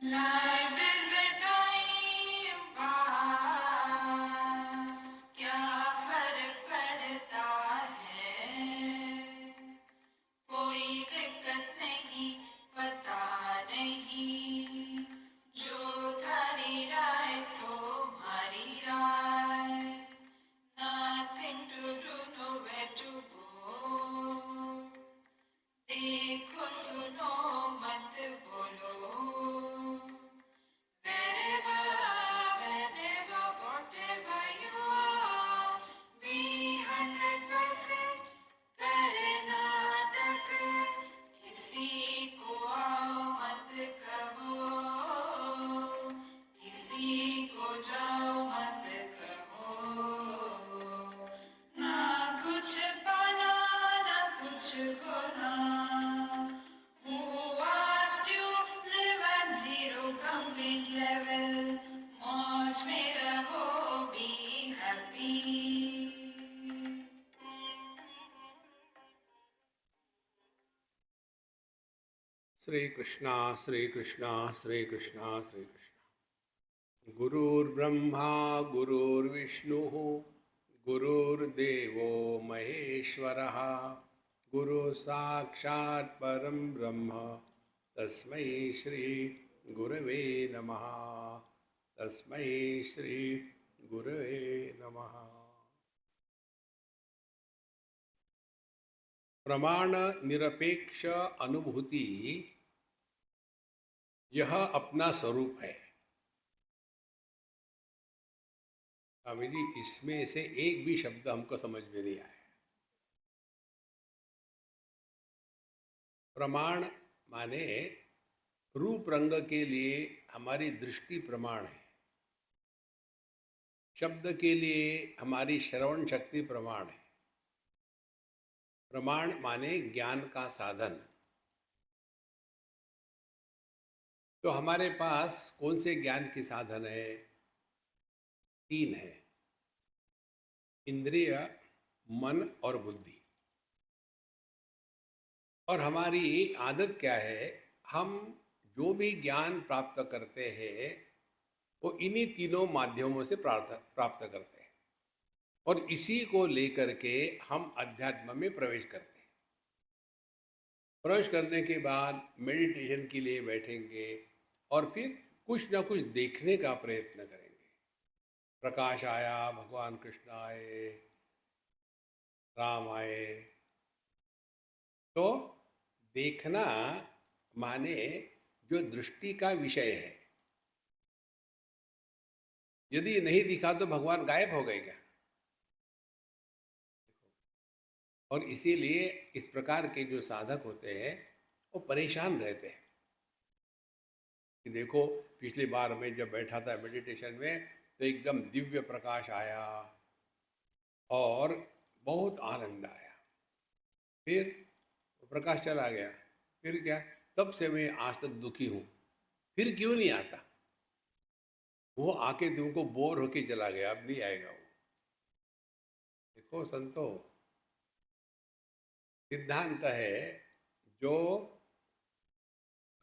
Life is a time pass, क्या फर्क पड़ता है? कोई दिक्कत नहीं, पता नहीं, जो थारी राय सो हमारी राय। Nothing to do, nowhere to go. देखो सुनो मत बोलो, wherever, whenever, whatever you are, be 100% Karnataka. किसी को आओ मत कहो, किसी को जाओ मत कहो। ना कुछ पाना ना कुछ खोना। Who asked you live at zero complete level? मौज में रहो, be happy. श्री कृष्णा श्री कृष्णा श्री कृष्णा श्री कृष्णा। गुरुर्ब्रह्मा गुरुर्विष्णु गुरुर्देवो महेश्वरः गुरु साक्षात् परं ब्रह्म तस्मै श्री गुरवे नमः। तस्मै श्री गुरवे नमः। प्रमाण निरपेक्ष अनुभूति यह अपना स्वरूप है। स्वामी जी, इसमें से एक भी शब्द हमको समझ में नहीं आया। प्रमाण माने रूप रंग के लिए हमारी दृष्टि प्रमाण है, शब्द के लिए हमारी श्रवण शक्ति प्रमाण है। प्रमाण माने ज्ञान का साधन। तो हमारे पास कौन से ज्ञान के साधन है? तीन है, इंद्रिय, मन और बुद्धि। और हमारी आदत क्या है, हम जो भी ज्ञान प्राप्त करते हैं वो इन्हीं तीनों माध्यमों से प्राप्त करते हैं और इसी को लेकर के हम अध्यात्म में प्रवेश करते हैं। प्रवेश करने के बाद मेडिटेशन के लिए बैठेंगे और फिर कुछ ना कुछ देखने का प्रयत्न करेंगे। प्रकाश आया, भगवान कृष्ण आए, राम आए, तो देखना माने जो दृष्टि का विषय है। यदि नहीं दिखा तो भगवान गायब हो गए क्या? और इसीलिए इस प्रकार के जो साधक होते हैं वो परेशान रहते हैं कि देखो, पिछली बार मैं जब बैठा था मेडिटेशन में तो एकदम दिव्य प्रकाश आया और बहुत आनंद आया, फिर प्रकाश चला गया, फिर क्या? तब से मैं आज तक दुखी हूँ। फिर क्यों नहीं आता? वो आके तुमको बोर होके चला गया, अब नहीं आएगा वो। देखो संतो, सिद्धांत है जो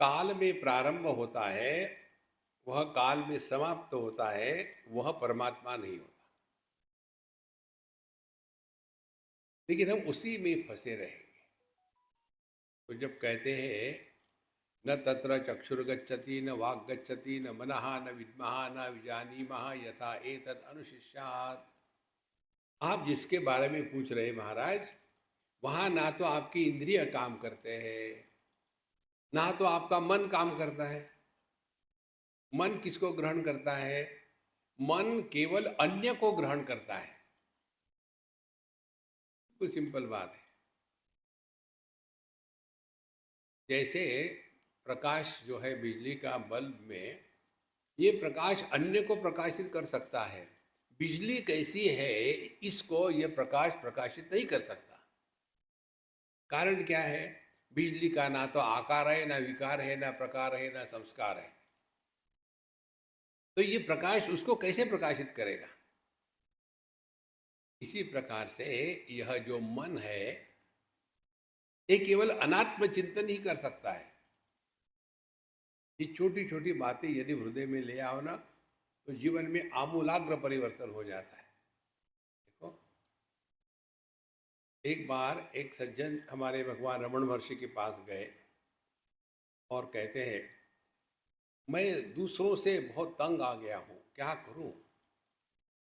काल में प्रारंभ होता है वह काल में समाप्त होता है, वह परमात्मा नहीं होता। लेकिन हम उसी में फंसे रहेंगे। तो जब कहते हैं न तत्र चक्षुर्गच्छति न वाक् गच्छति न मनः न विद्मः न विजानीमः यथा एतद् अनुशिष्यात्। आप जिसके बारे में पूछ रहे महाराज, वहां ना तो आपकी इंद्रिय काम करते हैं, ना तो आपका मन काम करता है। मन किसको ग्रहण करता है? मन केवल अन्य को ग्रहण करता है। बिल्कुल सिंपल बात है। जैसे प्रकाश जो है बिजली का बल्ब में, ये प्रकाश अन्य को प्रकाशित कर सकता है। बिजली कैसी है इसको ये प्रकाश प्रकाशित नहीं कर सकता। कारण क्या है? बिजली का ना तो आकार है, ना विकार है, ना प्रकार है, ना संस्कार है। तो ये प्रकाश उसको कैसे प्रकाशित करेगा? इसी प्रकार से यह जो मन है ये केवल अनात्म चिंतन ही कर सकता है। ये छोटी छोटी बातें यदि हृदय में ले आओ ना, तो जीवन में आमूलाग्र परिवर्तन हो जाता है। देखो, एक बार एक सज्जन हमारे भगवान रमण महर्षि के पास गए और कहते हैं, मैं दूसरों से बहुत तंग आ गया हूँ, क्या करूँ?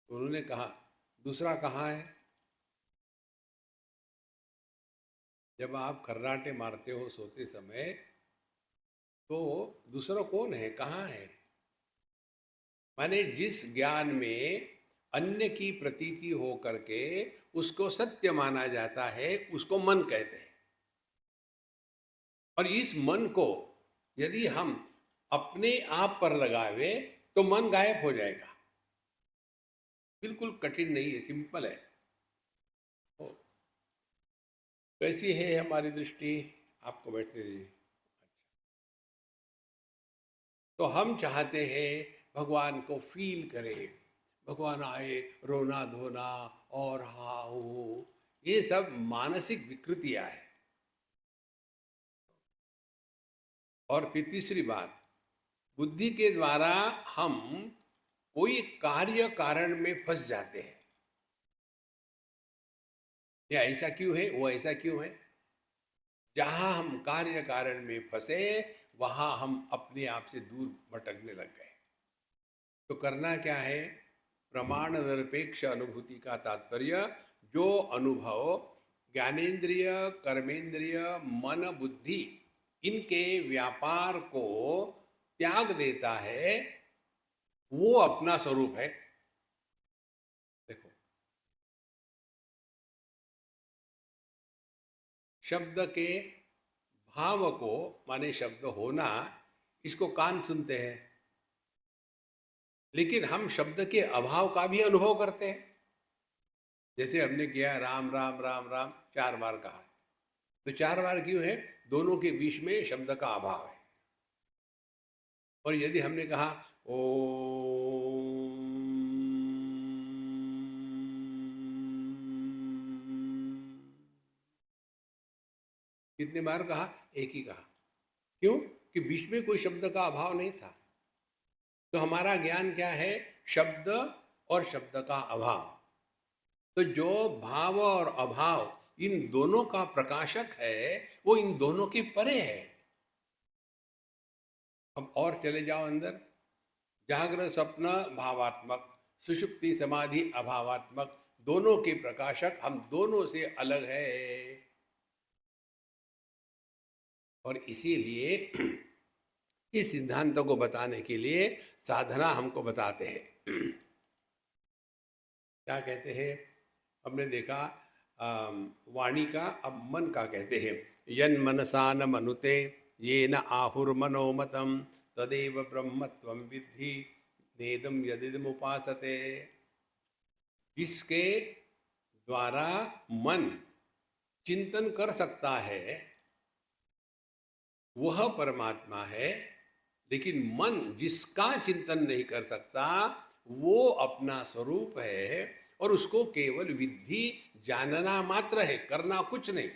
तो उन्होंने कहा, दूसरा कहाँ है? जब आप खर्राटे मारते हो सोते समय, तो दूसरा कौन है, कहाँ है? माने जिस ज्ञान में अन्य की प्रतीति हो करके उसको सत्य माना जाता है, उसको मन कहते हैं। और इस मन को यदि हम अपने आप पर लगावे तो मन गायब हो जाएगा। बिल्कुल कठिन नहीं है, सिंपल है। कैसी है हमारी दृष्टि? आपको बैठने दीजिए। तो हम चाहते हैं भगवान को फील करें, भगवान आए, रोना धोना और हा हो, ये सब मानसिक विकृतियां है। और फिर तीसरी बात, बुद्धि के द्वारा हम कोई कार्य कारण में फंस जाते हैं। ये ऐसा क्यों है, वो ऐसा क्यों है? जहां हम कार्य कारण में फंसे, वहां हम अपने आप से दूर भटकने लग गए। तो करना क्या है? प्रमाण निरपेक्ष अनुभूति का तात्पर्य, जो अनुभव ज्ञानेन्द्रिय, कर्मेंद्रिय, मन, बुद्धि इनके व्यापार को त्याग देता है, वो अपना स्वरूप है। देखो, शब्द के भाव को, माने शब्द होना, इसको कान सुनते हैं, लेकिन हम शब्द के अभाव का भी अनुभव करते हैं। जैसे हमने किया राम राम राम राम 4 बार कहा, तो 4 बार क्यों है? दोनों के बीच में शब्द का अभाव है। और यदि हमने कहा ओम, कितने बार कहा? एक ही कहा। क्यों? कि बीच में कोई शब्द का अभाव नहीं था। तो हमारा ज्ञान क्या है? शब्द और शब्द का अभाव। तो जो भाव और अभाव इन दोनों का प्रकाशक है, वो इन दोनों के परे है। अब और चले जाओ अंदर, जागृत स्वप्न भावात्मक, सुषुप्ति समाधि अभावात्मक, दोनों के प्रकाशक हम दोनों से अलग है। और इसीलिए इस सिद्धांतों को बताने के लिए साधना हमको बताते हैं। क्या कहते हैं? हमने देखा वाणी का, अब मन का कहते हैं, यन मनसा न मनुते ये न आहुर्मनोमतम तदेव ब्रह्मत्वं विद्धि नेदम यदिदमुपासते। जिसके द्वारा मन चिंतन कर सकता है वह परमात्मा है, लेकिन मन जिसका चिंतन नहीं कर सकता वो अपना स्वरूप है, और उसको केवल विद्धि, जानना मात्र है, करना कुछ नहीं।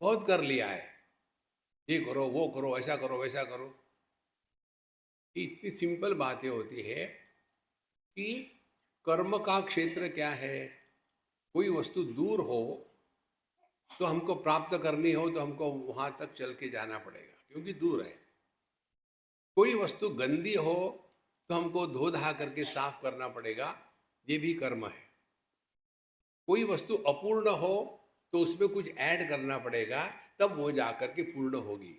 बहुत कर लिया है, ये करो वो करो, ऐसा करो वैसा करो। इतनी सिंपल बातें होती है कि कर्म का क्षेत्र क्या है? कोई वस्तु दूर हो तो हमको प्राप्त करनी हो तो हमको वहां तक चल के जाना पड़ेगा, क्योंकि दूर है। कोई वस्तु गंदी हो तो हमको धो धा करके साफ करना पड़ेगा, ये भी कर्म है। कोई वस्तु अपूर्ण हो तो उसमें कुछ ऐड करना पड़ेगा, तब वो जाकर के पूर्ण होगी।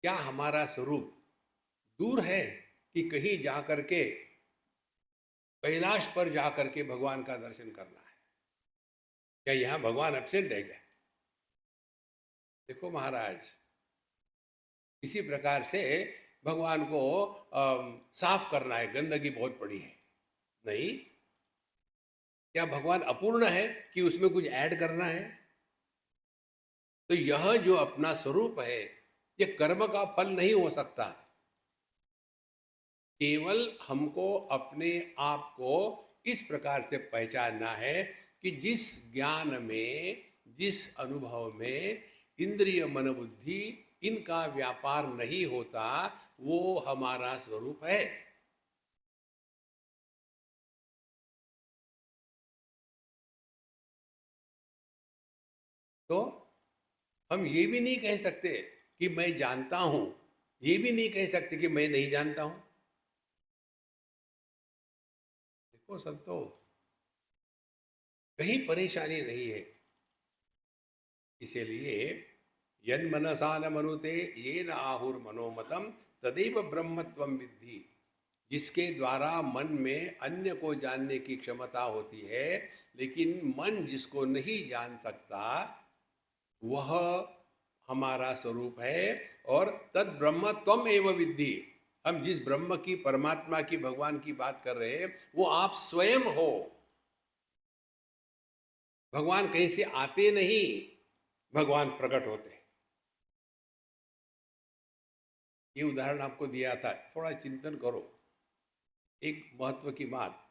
क्या हमारा स्वरूप दूर है कि कहीं जाकर के कैलाश पर जाकर के भगवान का दर्शन करना है? क्या यहाँ भगवान एब्सेंट है क्या? देखो महाराज, इसी प्रकार से भगवान को साफ करना है, गंदगी बहुत पड़ी है। नहीं, क्या भगवान अपूर्ण है कि उसमें कुछ ऐड करना है? तो यह जो अपना स्वरूप है, ये कर्म का फल नहीं हो सकता। केवल हमको अपने आप को इस प्रकार से पहचानना है कि जिस ज्ञान में, जिस अनुभव में इंद्रिय मन बुद्धि इनका व्यापार नहीं होता, वो हमारा स्वरूप है। तो हम ये भी नहीं कह सकते कि मैं जानता हूं, ये भी नहीं कह सकते कि मैं नहीं जानता हूं। देखो संतो, कहीं परेशानी नहीं है। इसीलिए यन्मनसा न मनुते ये न आहुर्मनोमतम तदेव ब्रह्मत्वम विद्धि। जिसके द्वारा मन में अन्य को जानने की क्षमता होती है, लेकिन मन जिसको नहीं जान सकता, वह हमारा स्वरूप है। और तद ब्रह्म त्वम एव विद्धि। हम जिस ब्रह्म की, परमात्मा की, भगवान की बात कर रहे हैं, वो आप स्वयं हो। भगवान कहीं से आते नहीं, भगवान प्रकट होते हैं। ये उदाहरण आपको दिया था, थोड़ा चिंतन करो। एक महत्व की बात,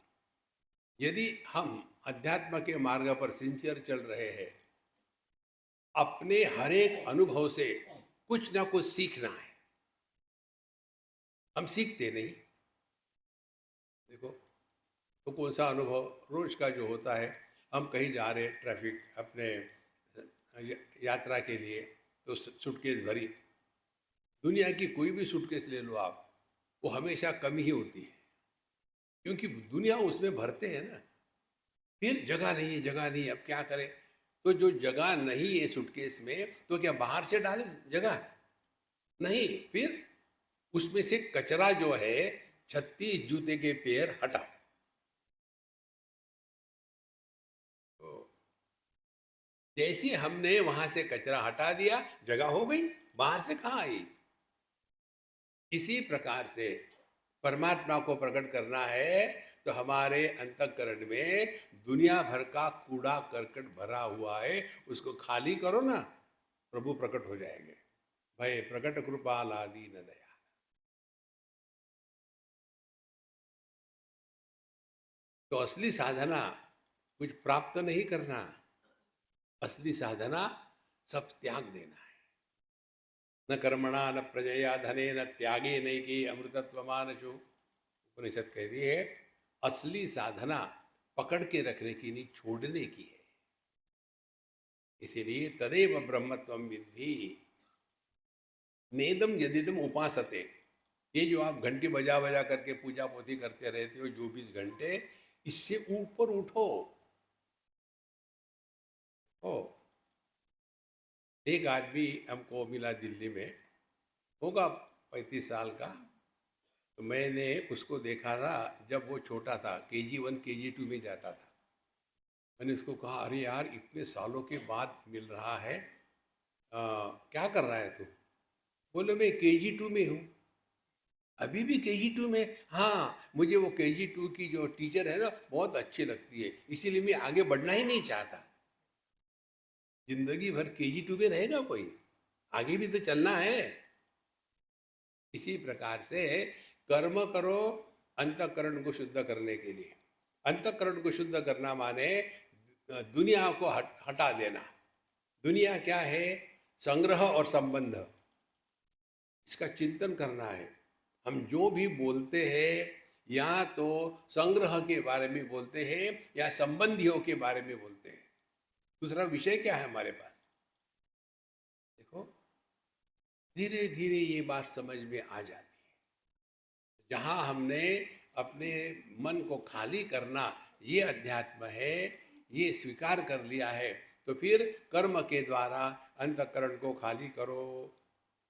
यदि हम अध्यात्म के मार्ग पर सिंसियर चल रहे हैं, अपने हर एक अनुभव से कुछ ना कुछ सीखना है। हम सीखते नहीं। देखो, तो कौन सा अनुभव रोज का जो होता है, हम कहीं जा रहे, ट्रैफिक अपने यात्रा के लिए, तो सूटकेस भरी, दुनिया की कोई भी सूटकेस ले लो आप, वो हमेशा कम ही होती है, क्योंकि दुनिया उसमें भरते हैं ना। फिर जगह नहीं है, जगह नहीं है, अब क्या करें? तो जो जगह नहीं है सूटकेस में, तो क्या बाहर से डाले जगह? नहीं, फिर उसमें से कचरा जो है, 36 जूते के पैर हटा। तो जैसे हमने वहां से कचरा हटा दिया, जगह हो गई, बाहर से कहाँ आई? इसी प्रकार से परमात्मा को प्रकट करना है, तो हमारे अंतःकरण में दुनिया भर का कूड़ा करकट भरा हुआ है, उसको खाली करो ना, प्रभु प्रकट हो जाएंगे। भय प्रकट कृपाल आदि न दया। तो असली साधना कुछ प्राप्त नहीं करना, असली साधना सब त्याग देना है। न कर्मणा न प्रजया धने न त्यागे नहीं की अमृतत्व मानसु। उपनिषद कहती है, असली साधना पकड़ के रखने की नहीं, छोड़ने की है। इसीलिए तदेव ब्रह्मत्वम विद्धि नेदम यदिदम उपासते। ये जो आप घंटी बजा बजा करके पूजा पोथी करते रहते हो 24 घंटे, इससे ऊपर उठो। हो, एक आदमी हमको मिला दिल्ली में, होगा 35 साल का। तो मैंने उसको देखा था जब वो छोटा था, KG1 KG2 में जाता था। मैंने उसको कहा, अरे यार इतने सालों के बाद मिल रहा है, क्या कर रहा है तू? बोले, मैं KG2 में हूँ। अभी भी KG2 में? हाँ, मुझे वो KG2 की जो टीचर है ना, बहुत अच्छी लगती है, इसीलिए मैं आगे बढ़ना ही नहीं चाहता। जिंदगी भर KG2 में रहेगा कोई? आगे भी तो चलना है। इसी प्रकार से कर्म करो अंतःकरण को शुद्ध करने के लिए। अंतःकरण को शुद्ध करना माने दुनिया को हटा देना। दुनिया क्या है? संग्रह और संबंध। इसका चिंतन करना है। हम जो भी बोलते हैं, या तो संग्रह के बारे में बोलते हैं या संबंधियों के बारे में बोलते हैं। दूसरा विषय क्या है हमारे पास? देखो, धीरे धीरे ये बात समझ में आ जाती है। जहाँ हमने अपने मन को खाली करना, ये अध्यात्म है, ये स्वीकार कर लिया है, तो फिर कर्म के द्वारा अंतःकरण को खाली करो,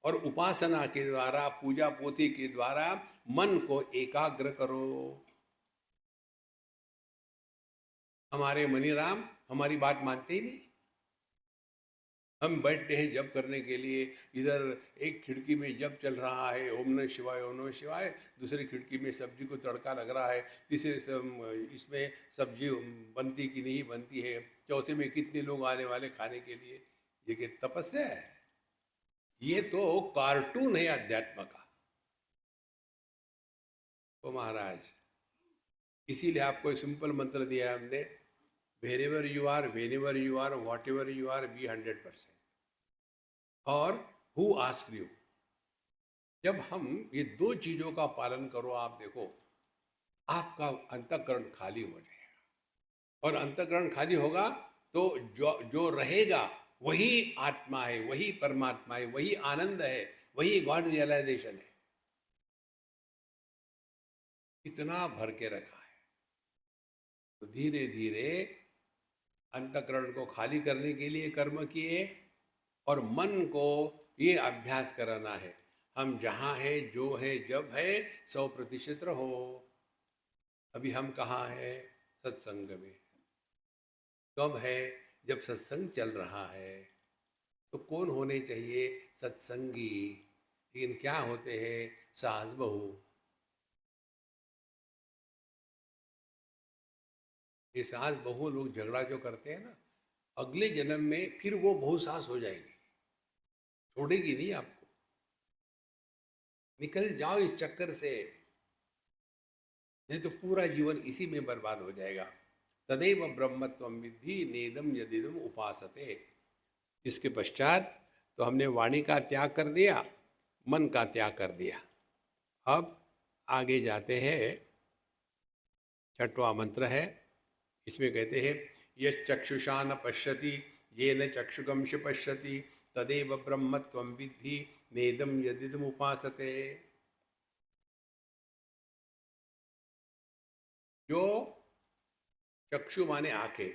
और उपासना के द्वारा, पूजा पोथी के द्वारा मन को एकाग्र करो। हमारे मनीराम हमारी बात मानते ही नहीं। हम बैठते हैं जप करने के लिए, इधर एक खिड़की में जप चल रहा है, ओम नमः शिवाय ओम नमः शिवाय, दूसरी खिड़की में सब्जी को तड़का लग रहा है, तीसरे इसमें सब्जी बनती कि नहीं बनती है, चौथे में कितने लोग आने वाले खाने के लिए। ये कि तपस्या है? ये तो कार्टून है अध्यात्म का। तो महाराज, इसीलिए आपको एक सिंपल मंत्र दिया है हमने, wherever you are, whenever you are, whatever you are, be 100%। और हु आस्क्ड यू? जब हम ये दो चीजों का पालन करो, आप देखो आपका अंतःकरण खाली हो जाएगा। और अंतःकरण खाली होगा तो जो जो रहेगा वही आत्मा है, वही परमात्मा है, वही आनंद है, वही गॉड रियलाइजेशन है। इतना भर के रखा है। तो धीरे धीरे अंतःकरण को खाली करने के लिए कर्म किए और मन को ये अभ्यास कराना है, हम जहाँ है, जो है, जब है, 100% रहो। अभी हम कहाँ है? सत्संग में। कब है? जब सत्संग चल रहा है। तो कौन होने चाहिए? सत्संगी। लेकिन क्या होते हैं? सास बहू। ये सास बहू लोग झगड़ा जो करते हैं ना, अगले जन्म में फिर वो बहू सास हो जाएगी, छोड़ेगी नहीं आपको। निकल जाओ इस चक्कर से, नहीं तो पूरा जीवन इसी में बर्बाद हो जाएगा। तदैव ब्रह्मत्वं विद्धि नेदम यदिदम उपासते। इसके पश्चात तो हमने वाणी का त्याग कर दिया, मन का त्याग कर दिया। अब आगे जाते हैं। छठवां मंत्र है, इसमें कहते हैं यक्षुषा न पश्यति येन चक्षुगंश पश्यति तदेव ब्रह्मत्वं विद्धि नेदम यदिदम उपासते। जो चक्षु माने आंखें,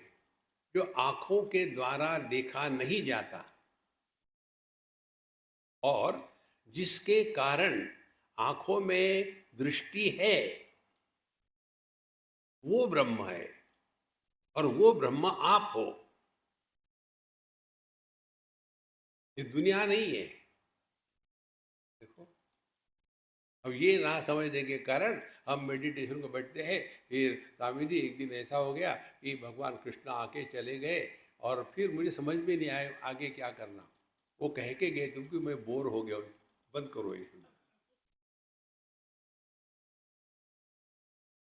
जो आंखों के द्वारा देखा नहीं जाता और जिसके कारण आंखों में दृष्टि है, वो ब्रह्म है। और वो ब्रह्म आप हो, ये दुनिया नहीं है। देखो, अब ये ना समझने के कारण हम मेडिटेशन को बैठते हैं, फिर स्वामी जी एक दिन ऐसा हो गया कि भगवान कृष्ण आके चले गए और फिर मुझे समझ में नहीं आया आगे क्या करना। वो कह के गए क्योंकि मैं बोर हो गया, बंद करो ये सुनना।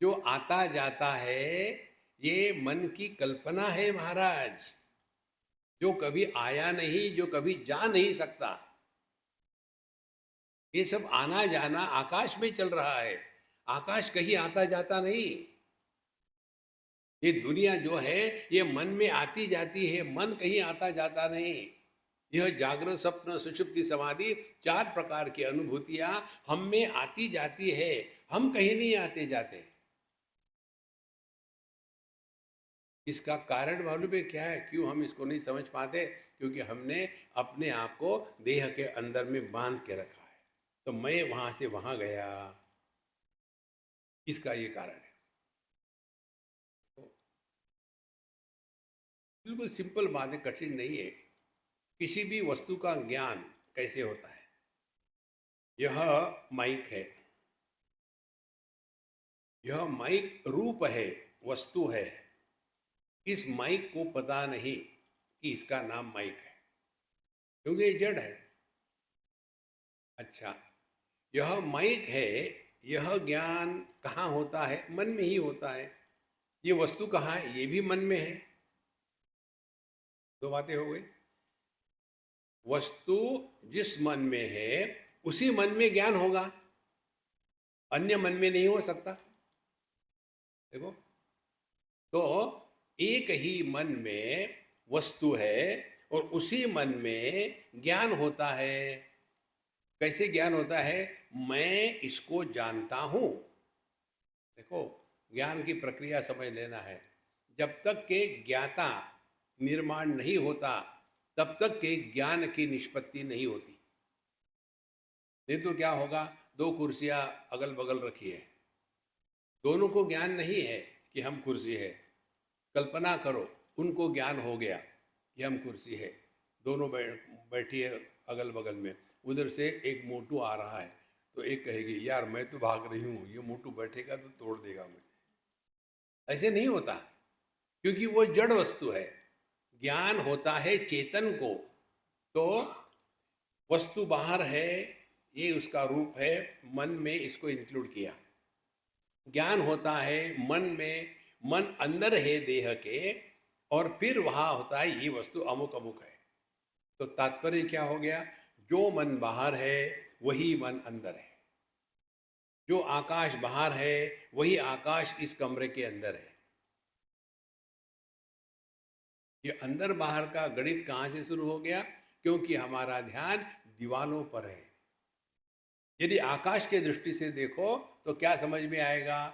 जो आता जाता है ये मन की कल्पना है महाराज, जो कभी आया नहीं, जो कभी जा नहीं सकता। ये सब आना जाना आकाश में चल रहा है, आकाश कहीं आता जाता नहीं। ये दुनिया जो है ये मन में आती जाती है, मन कहीं आता जाता नहीं। यह जागृत, स्वप्न, सुषुप्ति, समाधि, 4 प्रकार की अनुभूतियां हम में आती जाती है, हम कहीं नहीं आते जाते। इसका कारण मालूम है क्या है? क्यों हम इसको नहीं समझ पाते? क्योंकि हमने अपने आप को देह के अंदर में बांध के रखा है। तो मैं वहां से वहां गया, इसका ये कारण है। तो बिल्कुल सिंपल बात है, कठिन नहीं है। किसी भी वस्तु का ज्ञान कैसे होता है? यह माइक है, यह माइक रूप है, वस्तु है। इस माइक को पता नहीं कि इसका नाम माइक है, क्योंकि ये जड़ है। अच्छा, यह माइक है, यह ज्ञान कहाँ होता है? मन में ही होता है। ये वस्तु कहाँ है? ये भी मन में है। दो बातें हो गई। वस्तु जिस मन में है उसी मन में ज्ञान होगा, अन्य मन में नहीं हो सकता। देखो, तो एक ही मन में वस्तु है और उसी मन में ज्ञान होता है। कैसे ज्ञान होता है? मैं इसको जानता हूं। देखो, ज्ञान की प्रक्रिया समझ लेना है। जब तक के ज्ञाता निर्माण नहीं होता तब तक के ज्ञान की निष्पत्ति नहीं होती। नहीं तो क्या होगा? 2 कुर्सियां अगल बगल रखी है, दोनों को ज्ञान नहीं है कि हम कुर्सी है। कल्पना करो, उनको ज्ञान हो गया कि हम कुर्सी है, दोनों बैठी है अगल बगल में। उधर से एक मोटू आ रहा है तो एक कहेगी यार मैं तो भाग रही हूँ, ये मोटू बैठेगा तो तोड़ देगा मुझे। ऐसे नहीं होता, क्योंकि वो जड़ वस्तु है। ज्ञान होता है चेतन को। तो वस्तु बाहर है, ये उसका रूप है, मन में इसको इंक्लूड किया। ज्ञान होता है मन में, मन अंदर है देह के, और फिर वहां होता है ये वस्तु अमुक अमुक है। तो तात्पर्य क्या हो गया? जो मन बाहर है वही मन अंदर है, जो आकाश बाहर है वही आकाश इस कमरे के अंदर है। ये अंदर बाहर का गणित कहाँ से शुरू हो गया? क्योंकि हमारा ध्यान दीवालों पर है। यदि आकाश के दृष्टि से देखो तो क्या समझ में आएगा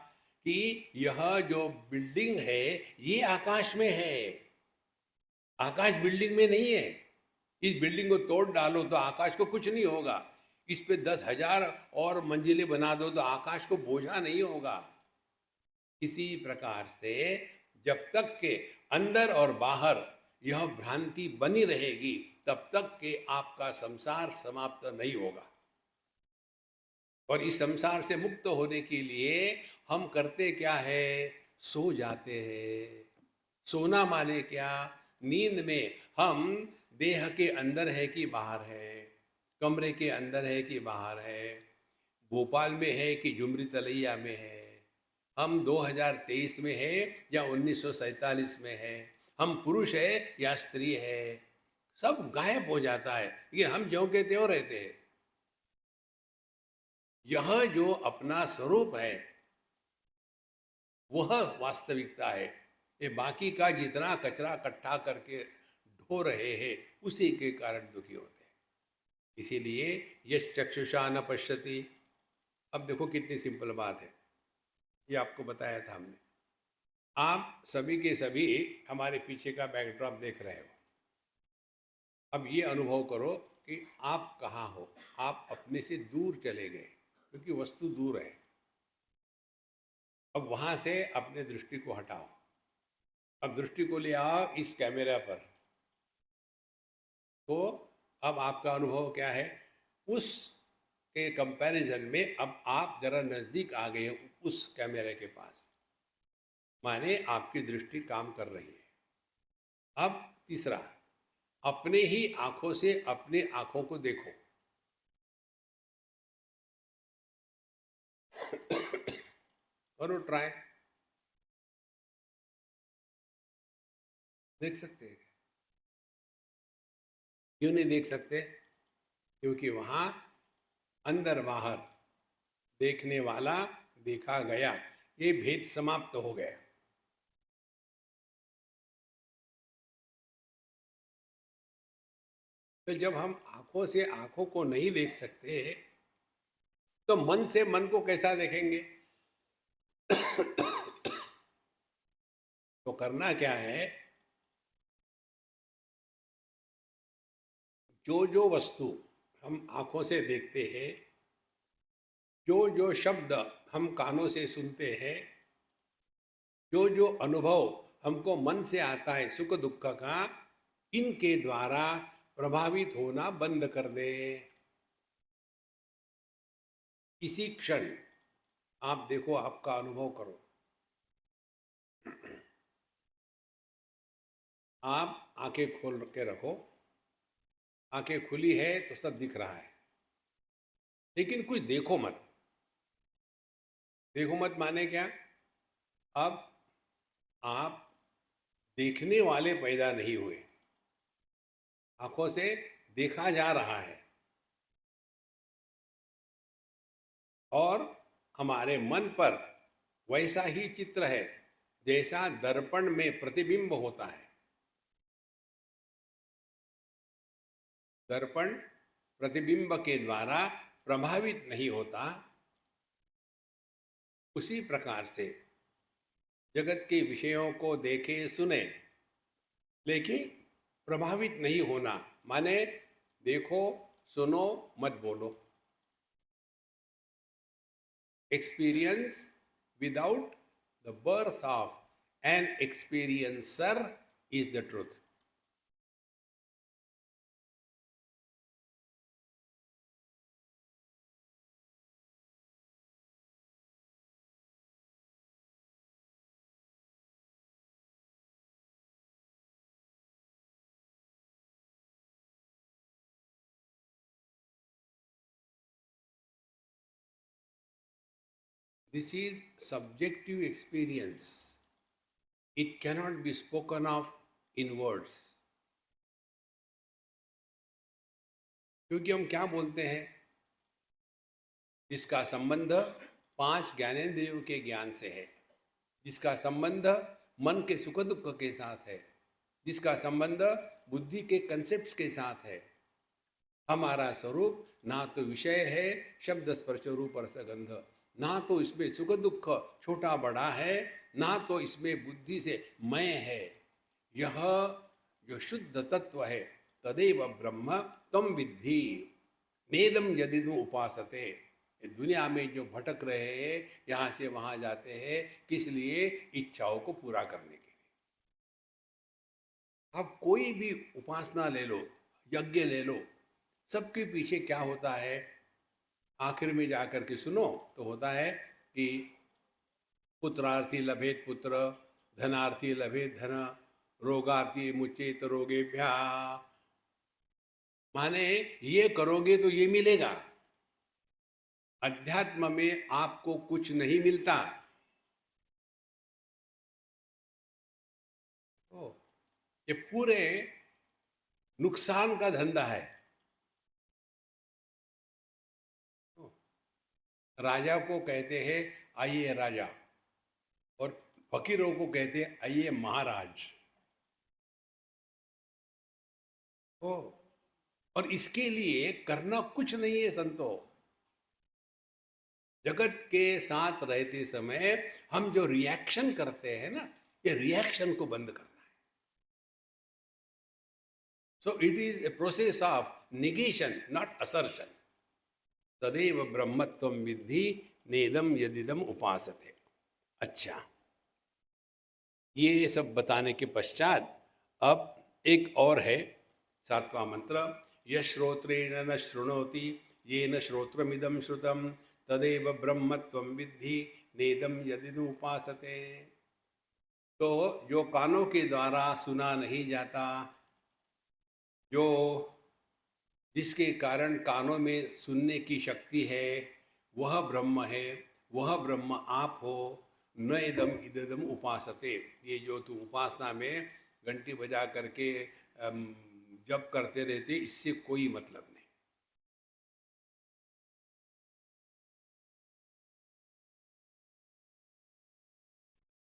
कि यह जो बिल्डिंग है ये आकाश में है, आकाश बिल्डिंग में नहीं है। इस बिल्डिंग को तोड़ डालो तो आकाश को कुछ नहीं होगा, इस पे 10,000 और मंजिलें बना दो तो आकाश को बोझा नहीं होगा। इसी प्रकार से जब तक के अंदर और बाहर यह भ्रांति बनी रहेगी तब तक के आपका संसार समाप्त नहीं होगा। और इस संसार से मुक्त होने के लिए हम करते क्या है? सो जाते हैं। सोना माने क्या? नींद में हम देह के अंदर है कि बाहर है, कमरे के अंदर है कि बाहर है, भोपाल में है कि झुमरी तलैया में है, हम 2023 में है या 1947 में है, हम पुरुष है या स्त्री है, सब गायब हो जाता है, लेकिन हम ज्यों के त्यों रहते हैं। यह जो अपना स्वरूप है वह वास्तविकता है। ये बाकी का जितना कचरा इकट्ठा करके ढो रहे हैं उसी के कारण दुखी होते हैं। इसीलिए यश चक्षुषा न पश्यति। अब देखो कितनी सिंपल बात है, ये आपको बताया था हमने। आप सभी के सभी हमारे पीछे का बैकड्रॉप देख रहे हो। अब ये अनुभव करो कि आप कहाँ हो, आप अपने से दूर चले गए क्योंकि वस्तु दूर है। अब वहां से अपने दृष्टि को हटाओ, अब दृष्टि को ले आओ इस कैमरा पर। तो अब आपका अनुभव क्या है? उस के कंपैरिजन में अब आप जरा नजदीक आ गए उस कैमरे के पास, माने आपकी दृष्टि काम कर रही है। अब तीसरा, अपने ही आंखों से अपने आंखों को देखो। करो ट्राई। देख सकते हैं? क्यों नहीं देख सकते? क्योंकि वहां अंदर बाहर देखने वाला देखा गया, ये भेद समाप्त हो गया। तो जब हम आंखों से आंखों को नहीं देख सकते तो मन से मन को कैसा देखेंगे? तो करना क्या है? जो जो वस्तु हम आंखों से देखते हैं, जो जो शब्द हम कानों से सुनते हैं, जो जो अनुभव हमको मन से आता है सुख दुख का, इनके द्वारा प्रभावित होना बंद कर दे। इसी क्षण आप देखो, आपका अनुभव करो। आप आंखें खोल के रखो, आंखें खुली है तो सब दिख रहा है, लेकिन कुछ देखो मत। देखो मत माने क्या? अब आप देखने वाले पैदा नहीं हुए, आंखों से देखा जा रहा है। और हमारे मन पर वैसा ही चित्र है जैसा दर्पण में प्रतिबिंब होता है। दर्पण प्रतिबिंब के द्वारा प्रभावित नहीं होता, उसी प्रकार से जगत के विषयों को देखे सुने लेकिन प्रभावित नहीं होना, माने देखो सुनो मत बोलो। Experience without the birth of an experiencer is the truth. This is subjective experience. It cannot be spoken of in words. क्योंकि हम क्या बोलते हैं, जिसका संबंध 5 ज्ञानेंद्रियों के ज्ञान से है, जिसका संबंध मन के सुख दुख के साथ है, जिसका संबंध बुद्धि के कंसेप्ट्स के साथ है, हमारा स्वरूप ना तो विषय है शब्द स्पर्श रूप रसगंध, ना तो इसमें सुख दुख छोटा बड़ा है, ना तो इसमें बुद्धि से मैं है। यह जो शुद्ध तत्व है, तदेव ब्रह्म तम विद्धि नेदम यदि तुम उपासते। ये दुनिया में जो भटक रहे हैं, यहाँ से वहाँ जाते हैं, किस लिए? इच्छाओं को पूरा करने के लिए। अब कोई भी उपासना ले लो, यज्ञ ले लो, सबके पीछे क्या होता है? आखिर में जाकर के सुनो तो होता है कि पुत्रार्थी लभेत पुत्र, धनार्थी लभेत धन, रोगार्थी मुचेत रोगेभ्या। माने ये करोगे तो ये मिलेगा। अध्यात्म में आपको कुछ नहीं मिलता। तो ये पूरे नुकसान का धंधा है। तो राजा को कहते हैं आइए राजा, और फकीरों को कहते हैं आइए महाराज। तो और इसके लिए करना कुछ नहीं है संतो। जगत के साथ रहते समय हम जो रिएक्शन करते हैं ना, ये रिएक्शन को बंद करना है। So it is a process of negation, not assertion. तदेव ब्रह्मत्वम विद्धि नेदम यदिदम उपासते। अच्छा, ये सब बताने के पश्चात अब एक और है 7वां मंत्र। यश्रोत्रेण न शृणोति येन श्रोत्रमिदं श्रुतं तदेव ब्रह्मत्वं विद्धि नेदम यदिदम उपासते। तो जो कानों के द्वारा सुना नहीं जाता, जो जिसके कारण कानों में सुनने की शक्ति है, वह ब्रह्म है, वह ब्रह्म आप हो। न इदम इदम उपासते। ये जो तुम उपासना में घंटी बजा करके जप करते रहते, इससे कोई मतलब नहीं।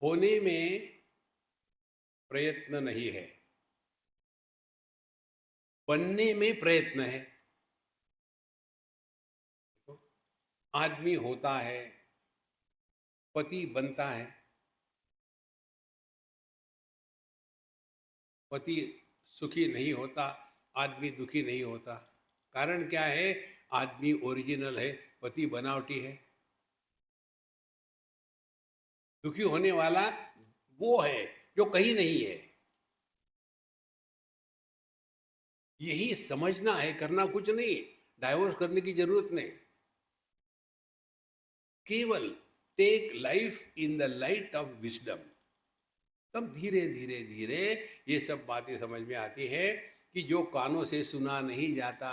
होने में प्रयत्न नहीं है, बनने में प्रयत्न है। आदमी होता है, पति बनता है, पति सुखी नहीं होता, आदमी दुखी नहीं होता। कारण क्या है? आदमी ओरिजिनल है, पति बनावटी है। दुखी होने वाला वो है जो कहीं नहीं है। यही समझना है, करना कुछ नहीं। डाइवोर्स करने की जरूरत नहीं। केवल take life in the light of wisdom. तब धीरे धीरे धीरे ये सब बातें समझ में आती है कि जो कानों से सुना नहीं जाता।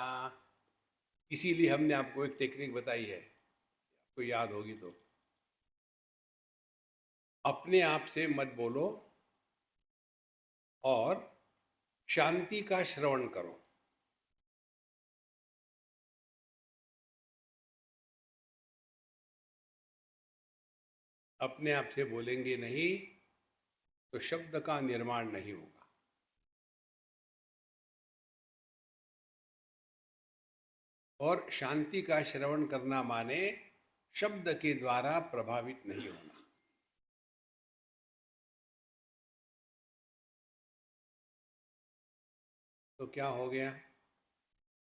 इसीलिए हमने आपको एक टेक्निक बताई है, आपको याद होगी तो। अपने आप से मत बोलो और शांति का श्रवण करो। अपने आप से बोलेंगे नहीं तो शब्द का निर्माण नहीं होगा। और शांति का श्रवण करना माने शब्द के द्वारा प्रभावित नहीं होना। तो क्या हो गया?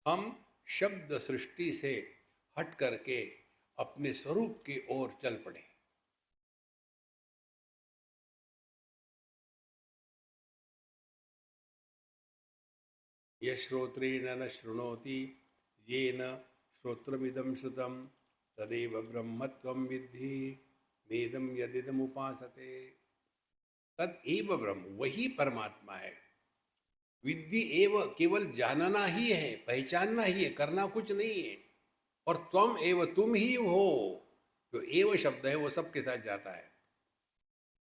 हम शब्द सृष्टि से हट करके अपने स्वरूप की ओर चल पड़े। यश्रोत्रेण न शृणोति येन श्रोत्रमिदं श्रुतं तदेव ब्रह्मत्वं विद्धि नेदम यदिदम उपासते। तदेव ब्रह्म, वही परमात्मा है। विद्धि एव, केवल जानना ही है, पहचानना ही है, करना कुछ नहीं है। और त्वम एव, तुम ही हो। जो एव शब्द है वो सबके साथ जाता है।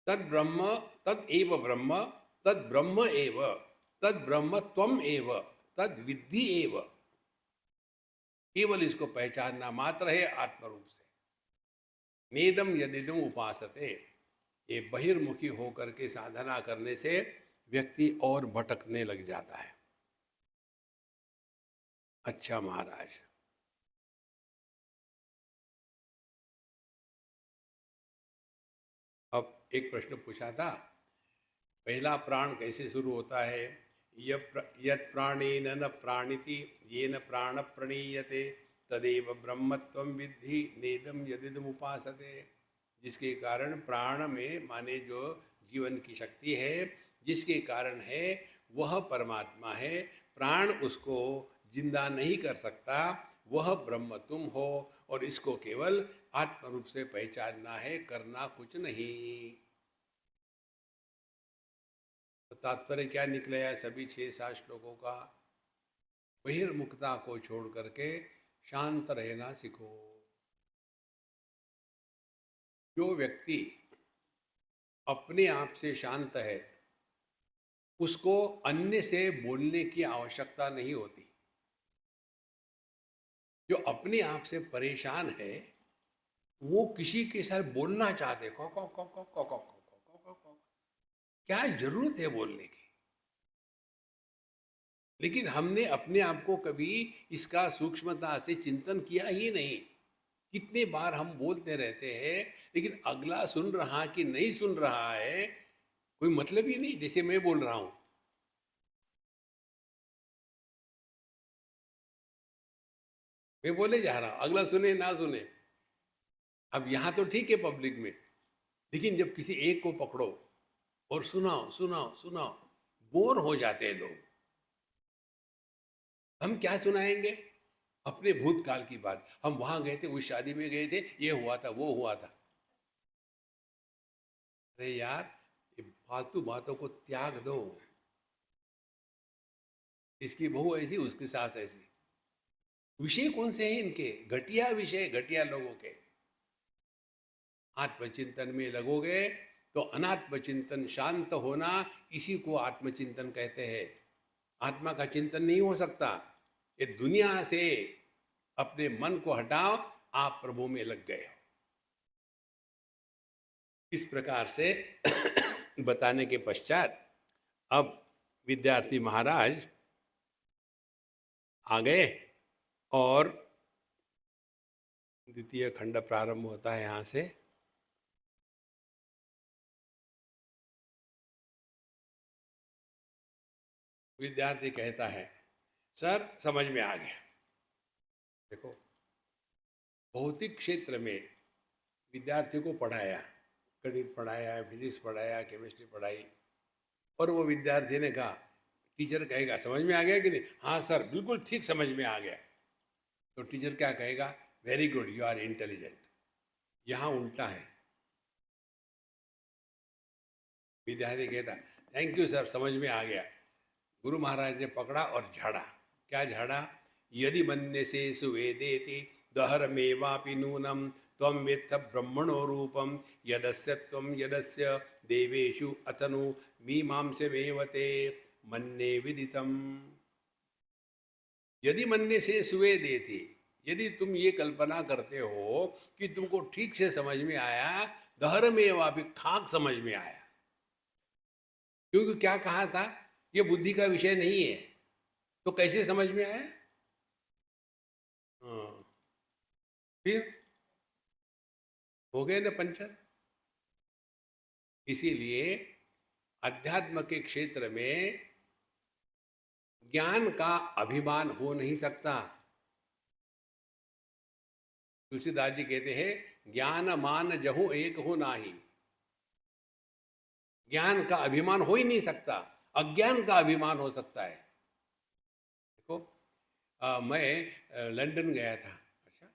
तद ब्रह्म, तद एव ब्रह्म, तद ब्रह्म एव, तद ब्रह्म त्वम एव, तद विद्धि एव। केवल इसको पहचानना मात्र है आत्मरूप से। नेदम यदिदम उपासते, ये बहिर्मुखी होकर के साधना करने से व्यक्ति और भटकने लग जाता है। अच्छा महाराज, अब एक प्रश्न पूछा था, पहला प्राण कैसे शुरू होता है? यत् प्राणेन न प्राणिति येन प्राण प्रणीयते तदेव ब्रह्मत्वं विद्धि नेदम यदिदम उपासते। जिसके कारण प्राण में माने जो जीवन की शक्ति है, जिसके कारण है वह परमात्मा है। प्राण उसको जिंदा नहीं कर सकता, वह ब्रह्म तुम हो, और इसको केवल आत्म रूप से पहचानना है, करना कुछ नहीं। तो तात्पर्य क्या निकलेगा सभी 6-7 श्लोकों का? बहिर्मुखता को छोड़ करके शांत रहना सीखो। जो व्यक्ति अपने आप से शांत है, उसको अन्य से बोलने की आवश्यकता नहीं होती। जो अपने आप से परेशान है, वो किसी के साथ बोलना चाहते, को को को को को को को को को, क्या जरूरत है बोलने की? लेकिन हमने अपने आप को कभी इसका सूक्ष्मता से चिंतन किया ही नहीं। कितने बार हम बोलते रहते हैं, लेकिन अगला सुन रहा कि नहीं सुन रहा है कोई मतलब ही नहीं। जैसे मैं बोल रहा हूं, मैं बोले जा रहा हूं, अगला सुने ना सुने। अब यहां तो ठीक है पब्लिक में, लेकिन जब किसी एक को पकड़ो और सुनाओ सुनाओ सुनाओ, बोर हो जाते हैं लोग। हम क्या सुनाएंगे? अपने भूतकाल की बात, हम वहां गए थे, उस शादी में गए थे, ये हुआ था वो हुआ था। अरे यार, ये फालतू बातों को त्याग दो। इसकी बहू ऐसी, उसकी सास ऐसी, विषय कौन से हैं इनके? घटिया विषय, घटिया लोगों के। आत्मचिंतन में लगोगे तो अनात्मचिंतन, शांत होना, इसी को आत्मचिंतन कहते हैं। आत्मा का चिंतन नहीं हो सकता। ये दुनिया से अपने मन को हटाओ, आप प्रभु में लग गए। इस प्रकार से बताने के पश्चात अब विद्यार्थी महाराज आ गए और द्वितीय खंड प्रारंभ होता है यहां से। विद्यार्थी कहता है, सर समझ में आ गया। देखो, भौतिक क्षेत्र में विद्यार्थी को पढ़ाया, गणित पढ़ाया, फिजिक्स पढ़ाया, केमिस्ट्री पढ़ाई, और वो विद्यार्थी ने कहा, टीचर कहेगा समझ में आ गया कि नहीं? हाँ सर बिल्कुल ठीक समझ में आ गया। तो टीचर क्या कहेगा? Very good, you are intelligent. यहाँ उल्टा है। विद्यार्थी कहता थैंक यू सर, समझ में आ गया। गुरु महाराज ने पकड़ा और झाड़ा। क्या झाड़ा? यदि मन्यसे सुवेदेति दहरमेवापि नूनम त्वं वेत्थ ब्रह्मणो रूपम यदस्य त्वं यदस्य देवेषु अतनु मीमांसमेवते मन्ये विदितम। यदि मन्य से सुवेदेति, यदि तुम ये कल्पना करते हो कि तुमको ठीक से समझ में आया, दहरमेवापि, खाक समझ में आया। क्योंकि क्या कहा था? ये बुद्धि का विषय नहीं है, तो कैसे समझ में आया? हाँ, फिर हो गए ना पंचर। इसीलिए अध्यात्म के क्षेत्र में ज्ञान का अभिमान हो नहीं सकता। तुलसीदास जी कहते हैं, ज्ञान मान जहु एक हो नाही। ज्ञान का अभिमान हो ही नहीं सकता, अज्ञान का अभिमान हो सकता है। देखो, मैं लंदन गया था। अच्छा,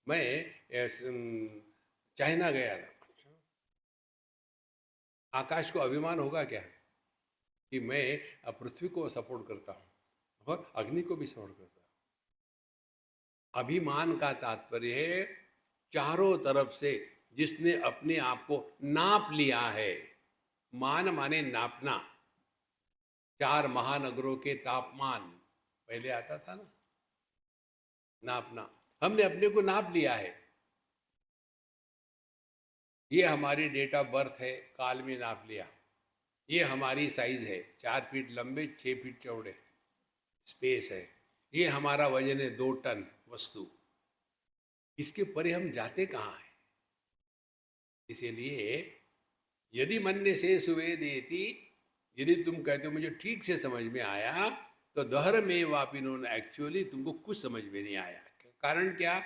मैं चाइना गया था। अच्छा, आकाश को अभिमान होगा क्या कि मैं पृथ्वी को सपोर्ट करता हूं और अग्नि को भी सपोर्ट करता हूं? अभिमान का तात्पर्य है चारों तरफ से जिसने अपने आप को नाप लिया है। मान माने नापना। 4 महानगरों के तापमान पहले आता था ना, नापना, हमने अपने को नाप लिया है। ये हमारी डेट ऑफ बर्थ है, काल में नाप लिया। ये हमारी साइज है, 4 फीट लंबे, 6 फीट चौड़े स्पेस है। ये हमारा वजन है 2 टन वस्तु। इसके परे हम जाते कहाँ हैं? इसीलिए यदि मन्य से सुवेदेति, यदि तुम कहते हो मुझे ठीक से समझ में आया, तो दहर में वापिनो, एक्चुअली तुमको कुछ समझ में नहीं आया। कारण क्या?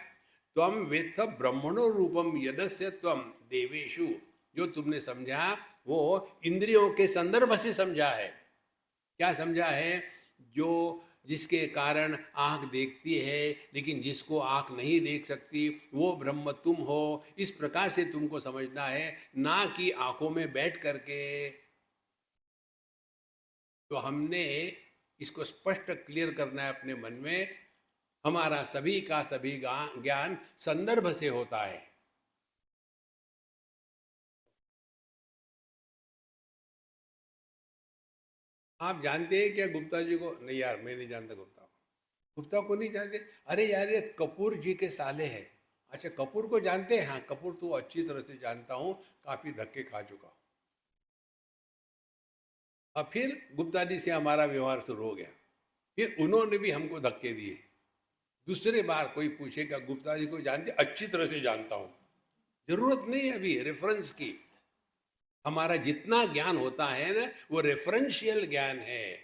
त्वम वेत्थ ब्रह्मणो रूपम यदस्य त्वम देवेशु, जो तुमने समझा वो इंद्रियों के संदर्भ से समझा है। क्या समझा है? जो जिसके कारण आँख देखती है लेकिन जिसको आँख नहीं देख सकती, वो ब्रह्म तुम हो। इस प्रकार से तुमको समझना है, ना कि आँखों में बैठ करके। तो हमने इसको स्पष्ट क्लियर करना है अपने मन में। हमारा सभी का सभी ज्ञान संदर्भ से होता है। आप जानते हैं क्या गुप्ता जी को? नहीं यार, मैं नहीं जानता गुप्ता को। गुप्ता को नहीं जानते? अरे यार, ये कपूर जी के साले हैं। अच्छा, कपूर को जानते हैं? हाँ, कपूर तो अच्छी तरह से जानता हूँ, काफी धक्के खा चुका हूँ। और फिर गुप्ता जी से हमारा व्यवहार शुरू हो गया। फिर उन्होंने भी हमको धक्के दिए। दूसरे बार कोई पूछेगा गुप्ता जी को जानते? अच्छी तरह से जानता हूँ। जरूरत नहीं है अभी रेफरेंस की। हमारा जितना ज्ञान होता है ना, वो रेफरेंशियल ज्ञान है।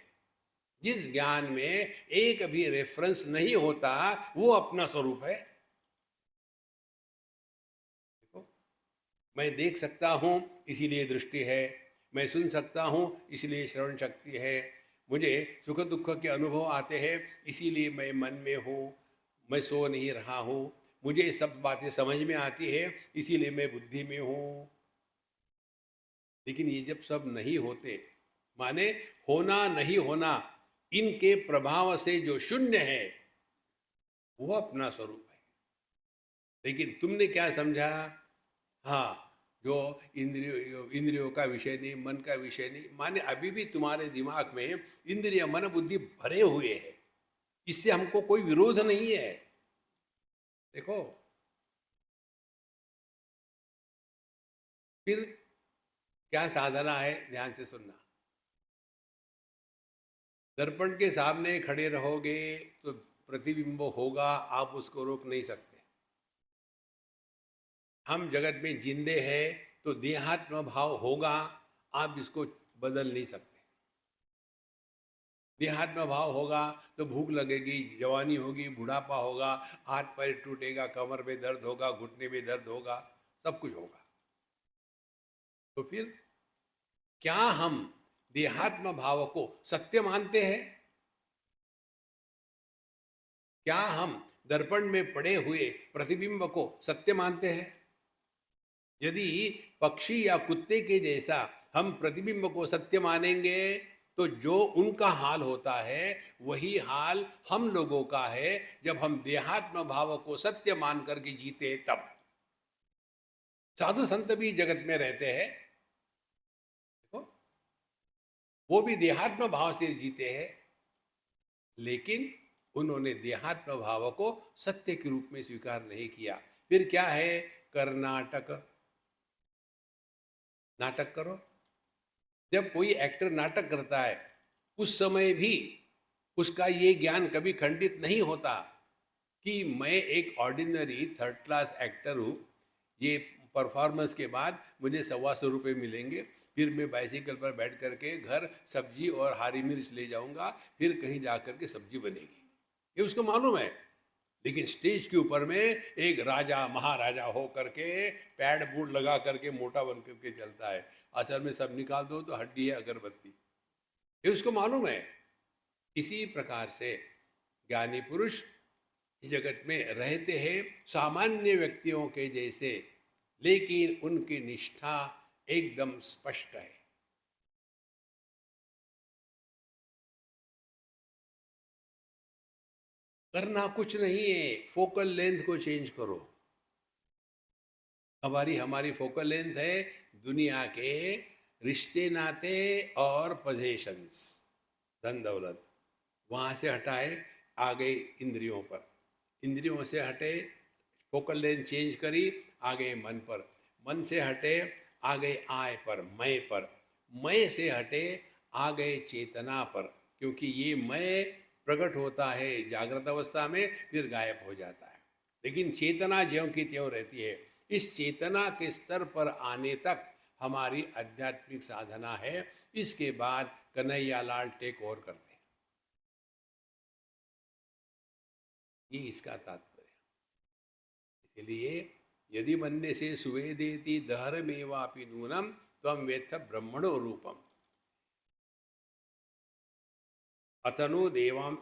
जिस ज्ञान में एक भी रेफरेंस नहीं होता, वो अपना स्वरूप है। देखो, मैं देख सकता हूं इसीलिए दृष्टि है, मैं सुन सकता हूं इसलिए श्रवण शक्ति है, मुझे सुख दुख के अनुभव आते हैं इसीलिए मैं मन में हूं, मैं सो नहीं रहा हूं, मुझे सब बातें समझ में आती है इसीलिए मैं बुद्धि में हूं। लेकिन ये जब सब नहीं होते, माने होना नहीं होना, इनके प्रभाव से जो शून्य है वो अपना स्वरूप है। लेकिन तुमने क्या समझा? हाँ, जो इंद्रियों का विषय नहीं, मन का विषय नहीं, माने अभी भी तुम्हारे दिमाग में इंद्रिय मन बुद्धि भरे हुए हैं। इससे हमको कोई विरोध नहीं है। देखो, फिर क्या साधना है? ध्यान से सुनना। दर्पण के सामने खड़े रहोगे तो प्रतिबिंब होगा, आप उसको रोक नहीं सकते। हम जगत में जिंदे हैं तो देहात्म भाव होगा, आप इसको बदल नहीं सकते। देहात्म भाव होगा तो भूख लगेगी, जवानी होगी, बुढ़ापा होगा, हाथ पैर टूटेगा, कमर में दर्द होगा, घुटने में दर्द होगा, सब कुछ होगा। तो फिर क्या हम देहात्म भाव को सत्य मानते हैं? क्या हम दर्पण में पड़े हुए प्रतिबिंब को सत्य मानते हैं? यदि पक्षी या कुत्ते के जैसा हम प्रतिबिंब को सत्य मानेंगे, तो जो उनका हाल होता है वही हाल हम लोगों का है जब हम देहात्म भाव को सत्य मान करके जीते तब। साधु संत भी जगत में रहते हैं, देखो, वो भी देहात्म भाव से जीते हैं, लेकिन उन्होंने देहात्म भाव को सत्य के रूप में स्वीकार नहीं किया। फिर क्या है? कर्नाटक। नाटक करो। जब कोई एक्टर नाटक करता है, उस समय भी उसका ये ज्ञान कभी खंडित नहीं होता कि मैं एक ऑर्डिनरी थर्ड क्लास एक्टर हूँ, ये परफॉर्मेंस के बाद मुझे 125 रुपये मिलेंगे, फिर मैं बाइसिकल पर बैठ करके घर सब्जी और हरी मिर्च ले जाऊंगा, फिर कहीं जा करके सब्जी बनेगी, ये उसको मालूम है। लेकिन स्टेज के ऊपर में एक राजा महाराजा हो करके पैड बूट लगा करके मोटा बन करके चलता है, असल में सब निकाल दो तो हड्डी है, अगरबत्ती, ये उसको मालूम है। इसी प्रकार से ज्ञानी पुरुष जगत में रहते हैं सामान्य व्यक्तियों के जैसे, लेकिन उनकी निष्ठा एकदम स्पष्ट है। करना कुछ नहीं है, फोकल लेंथ को चेंज करो। हमारी हमारी फोकल लेंथ है दुनिया के रिश्ते नाते और पोजेशंस, धन दौलत, वहां से हटाए आ गए इंद्रियों पर। इंद्रियों से हटे, फोकल लेंथ चेंज करी, आ गए मन पर, मन से हटे आ गए आय पर, मय पर, मय से हटे आ गए चेतना पर, क्योंकि ये मय प्रकट होता है जागृत अवस्था में, फिर गायब हो जाता है, लेकिन चेतना ज्यों की त्यों रहती है। इस चेतना के स्तर पर आने तक हमारी आध्यात्मिक साधना है। इसके बाद कन्हैया लाल टेक ओवर करते हैं। ये इसका तात्पर्य। इसलिए यदि मन्य से सुवेदेति दहरमेवापि नूनम त्वं वेत्थ ब्रह्मणो रूपम अतनो देवाम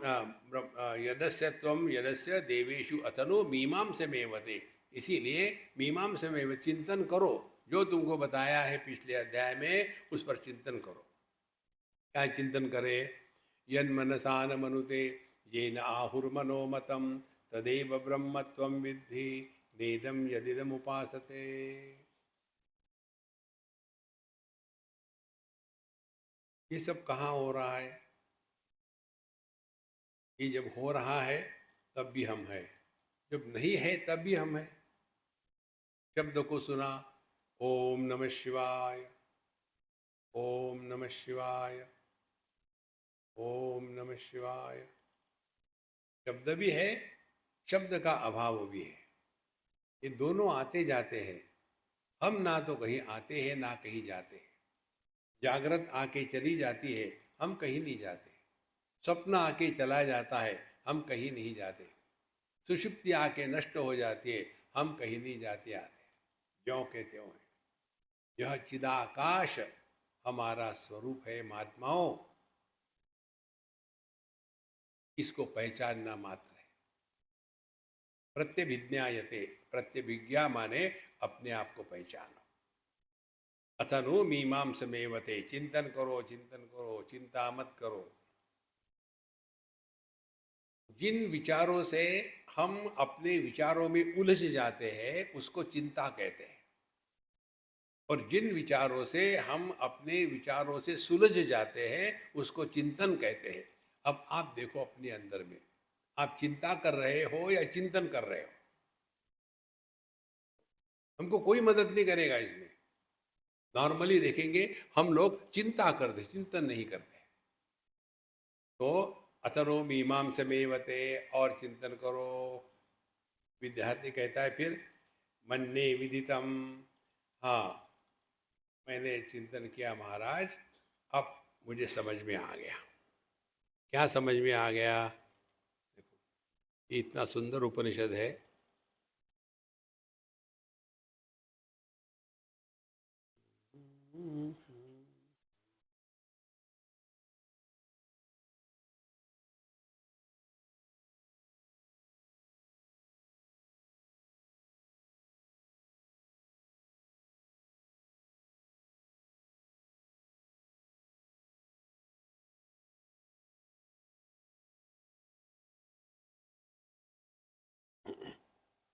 यदस्य त्वं यदस्य देवेषु अतनो मीमांसमेवते। इसीलिए मीमांसमेव चिंतन करो, जो तुमको बताया है पिछले अध्याय में उस पर चिंतन करो। क्या चिंतन करे? यन्मनसा न मनुते येन आहुर्मनोमतं तदेव ब्रह्मत्वं विद्धि नेदं यदिदम् उपासते। ये सब कहाँ हो रहा है? ये जब हो रहा है तब भी हम हैं, जब नहीं है तब भी हम हैं। शब्द को सुना, ओम नमः शिवाय, ओम नमः शिवाय, ओम नमः शिवाय। शब्द भी है, शब्द का अभाव भी है। ये दोनों आते जाते हैं। हम ना तो कहीं आते हैं ना कहीं जाते हैं। जागृत आके चली जाती है, हम कहीं नहीं जाते। स्वप्न आके चला जाता है, हम कहीं नहीं जाते। सुषुप्ति आके नष्ट हो जाती है, हम कहीं नहीं जाते आते, ज्यों के त्यों है। यह चिदाकाश हमारा स्वरूप है महात्माओं, इसको पहचानना मात्र है। प्रत्यभिज्ञायते, प्रत्यभिज्ञा माने अपने आप को पहचानो। अथनु मीमांसमेवते, चिंतन करो, चिंतन करो, चिंता मत करो। जिन विचारों से हम अपने विचारों में उलझ जाते हैं उसको चिंता कहते हैं, और जिन विचारों से हम अपने विचारों से सुलझ जाते हैं उसको चिंतन कहते हैं। अब आप देखो अपने अंदर में, आप चिंता कर रहे हो या चिंतन कर रहे हो? हमको कोई मदद नहीं करेगा इसमें। नॉर्मली देखेंगे हम लोग चिंता करते, चिंतन नहीं करते। तो अथरो मीमांसमेवते, और चिंतन करो। विद्यार्थी कहता है फिर मन्ने विदितम, हाँ मैंने चिंतन किया महाराज, अब मुझे समझ में आ गया। क्या समझ में आ गया? देखो ये इतना सुंदर उपनिषद है।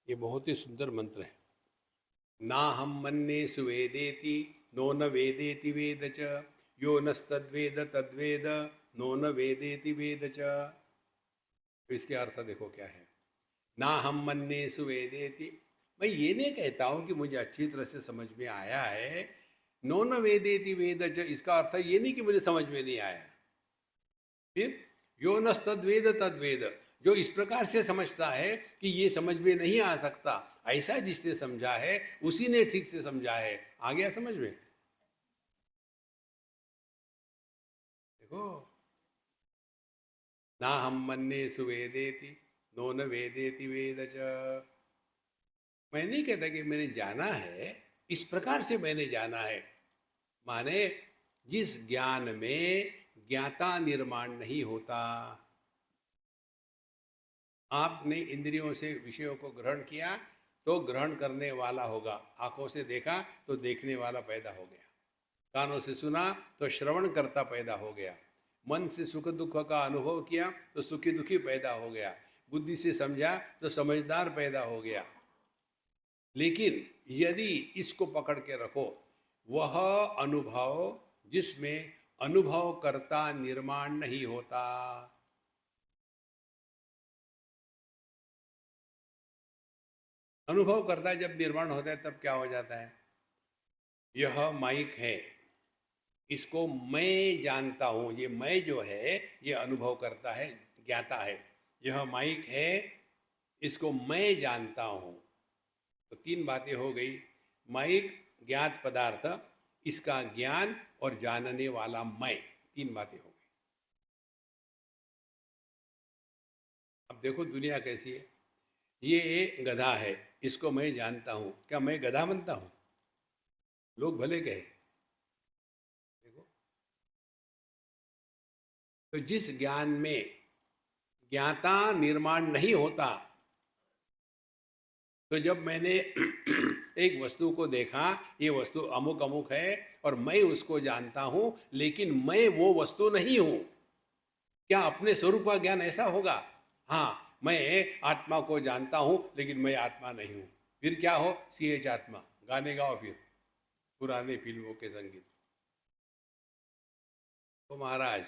ये बहुत ही सुंदर मंत्र है। ना हम मन्ने सुवेदेति नो न वेदेति वेद च, यो नस्तद्वेद तद्वेद नो न वेदेति वेद च। तो इसके अर्थ देखो क्या है। ना हम मन्ने सुवेदेति, मैं ये नहीं कहता हूं कि मुझे अच्छी तरह से समझ में आया है। नो न वेदेति वेद च, इसका अर्थ ये नहीं कि मुझे समझ में नहीं आया। फिर यो नस्तद्वेद तद्वेद, जो इस प्रकार से समझता है कि ये समझ में नहीं आ सकता, ऐसा जिसने समझा है उसी ने ठीक से समझा है। आ गया समझ में? देखो, ना हम मन्ने सुवेदेति नो न वेदेति वेद च। मैं नहीं कहता कि मैंने जाना है, इस प्रकार से मैंने जाना है, माने जिस ज्ञान में ज्ञाता निर्माण नहीं होता। आपने इंद्रियों से विषयों को ग्रहण किया तो ग्रहण करने वाला होगा, आंखों से देखा तो देखने वाला पैदा हो गया, कानों से सुना तो श्रवण करता पैदा हो गया, मन से सुख दुख का अनुभव किया तो सुखी दुखी पैदा हो गया, बुद्धि से समझा तो समझदार पैदा हो गया। लेकिन यदि इसको पकड़ के रखो, वह अनुभव जिसमें अनुभव करता निर्माण नहीं होता, अनुभव करता है, जब निर्माण होता है तब क्या हो जाता है? यह माइक है, इसको मैं जानता हूँ, ये मैं जो है ये अनुभव करता है, ज्ञाता है। यह माइक है, इसको मैं जानता हूँ। तो तीन बातें हो गई। माइक ज्ञात पदार्थ, इसका ज्ञान और जानने वाला मैं, तीन बातें हो गई। अब देखो दुनिया कैसी है। ये एक गधा है, इसको मैं जानता हूँ, क्या मैं गधा बनता हूँ? लोग भले कहे। देखो, तो जिस ज्ञान में ज्ञाता निर्माण नहीं होता, तो जब मैंने एक वस्तु को देखा, ये वस्तु अमुक अमुक है और मैं उसको जानता हूं, लेकिन मैं वो वस्तु नहीं हूं। क्या अपने स्वरूप का ज्ञान ऐसा होगा? हाँ, मैं आत्मा को जानता हूं, लेकिन मैं आत्मा नहीं हूं। फिर क्या हो? CH आत्मा, गाने गाओ फिर पुराने फिल्मों के संगीत। तो महाराज,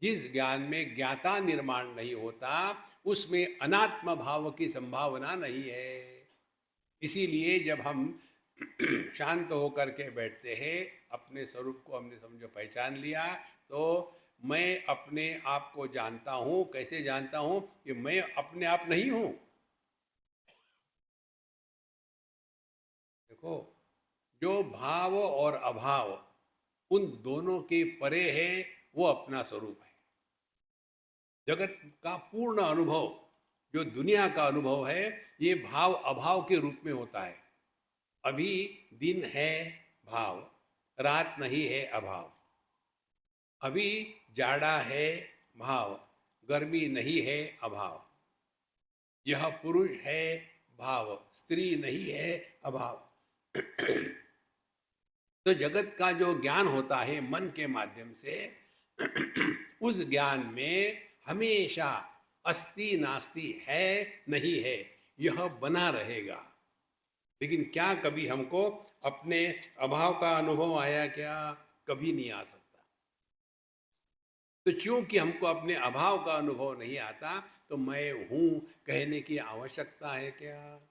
जिस ज्ञान में ज्ञाता निर्माण नहीं होता, उसमें अनात्म भाव की संभावना नहीं है। इसीलिए जब हम शांत होकर के बैठते हैं, अपने स्वरूप को हमने समझो पहचान लिया, तो मैं अपने आप को जानता हूँ। कैसे जानता हूँ? कि मैं अपने आप नहीं हूँ। देखो, जो भाव और अभाव उन दोनों के परे है, वो अपना स्वरूप है। जगत का पूर्ण अनुभव, जो दुनिया का अनुभव है, ये भाव अभाव के रूप में होता है। अभी दिन है भाव, रात नहीं है अभाव। अभी जाड़ा है भाव, गर्मी नहीं है अभाव। यह पुरुष है भाव, स्त्री नहीं है अभाव। तो जगत का जो ज्ञान होता है मन के माध्यम से, उस ज्ञान में हमेशा अस्ति नास्ति है नहीं है, यह बना रहेगा। लेकिन क्या कभी हमको अपने अभाव का अनुभव आया? क्या कभी नहीं आ सकता। तो क्योंकि हमको अपने अभाव का अनुभव नहीं आता, तो मैं हूं कहने की आवश्यकता है क्या?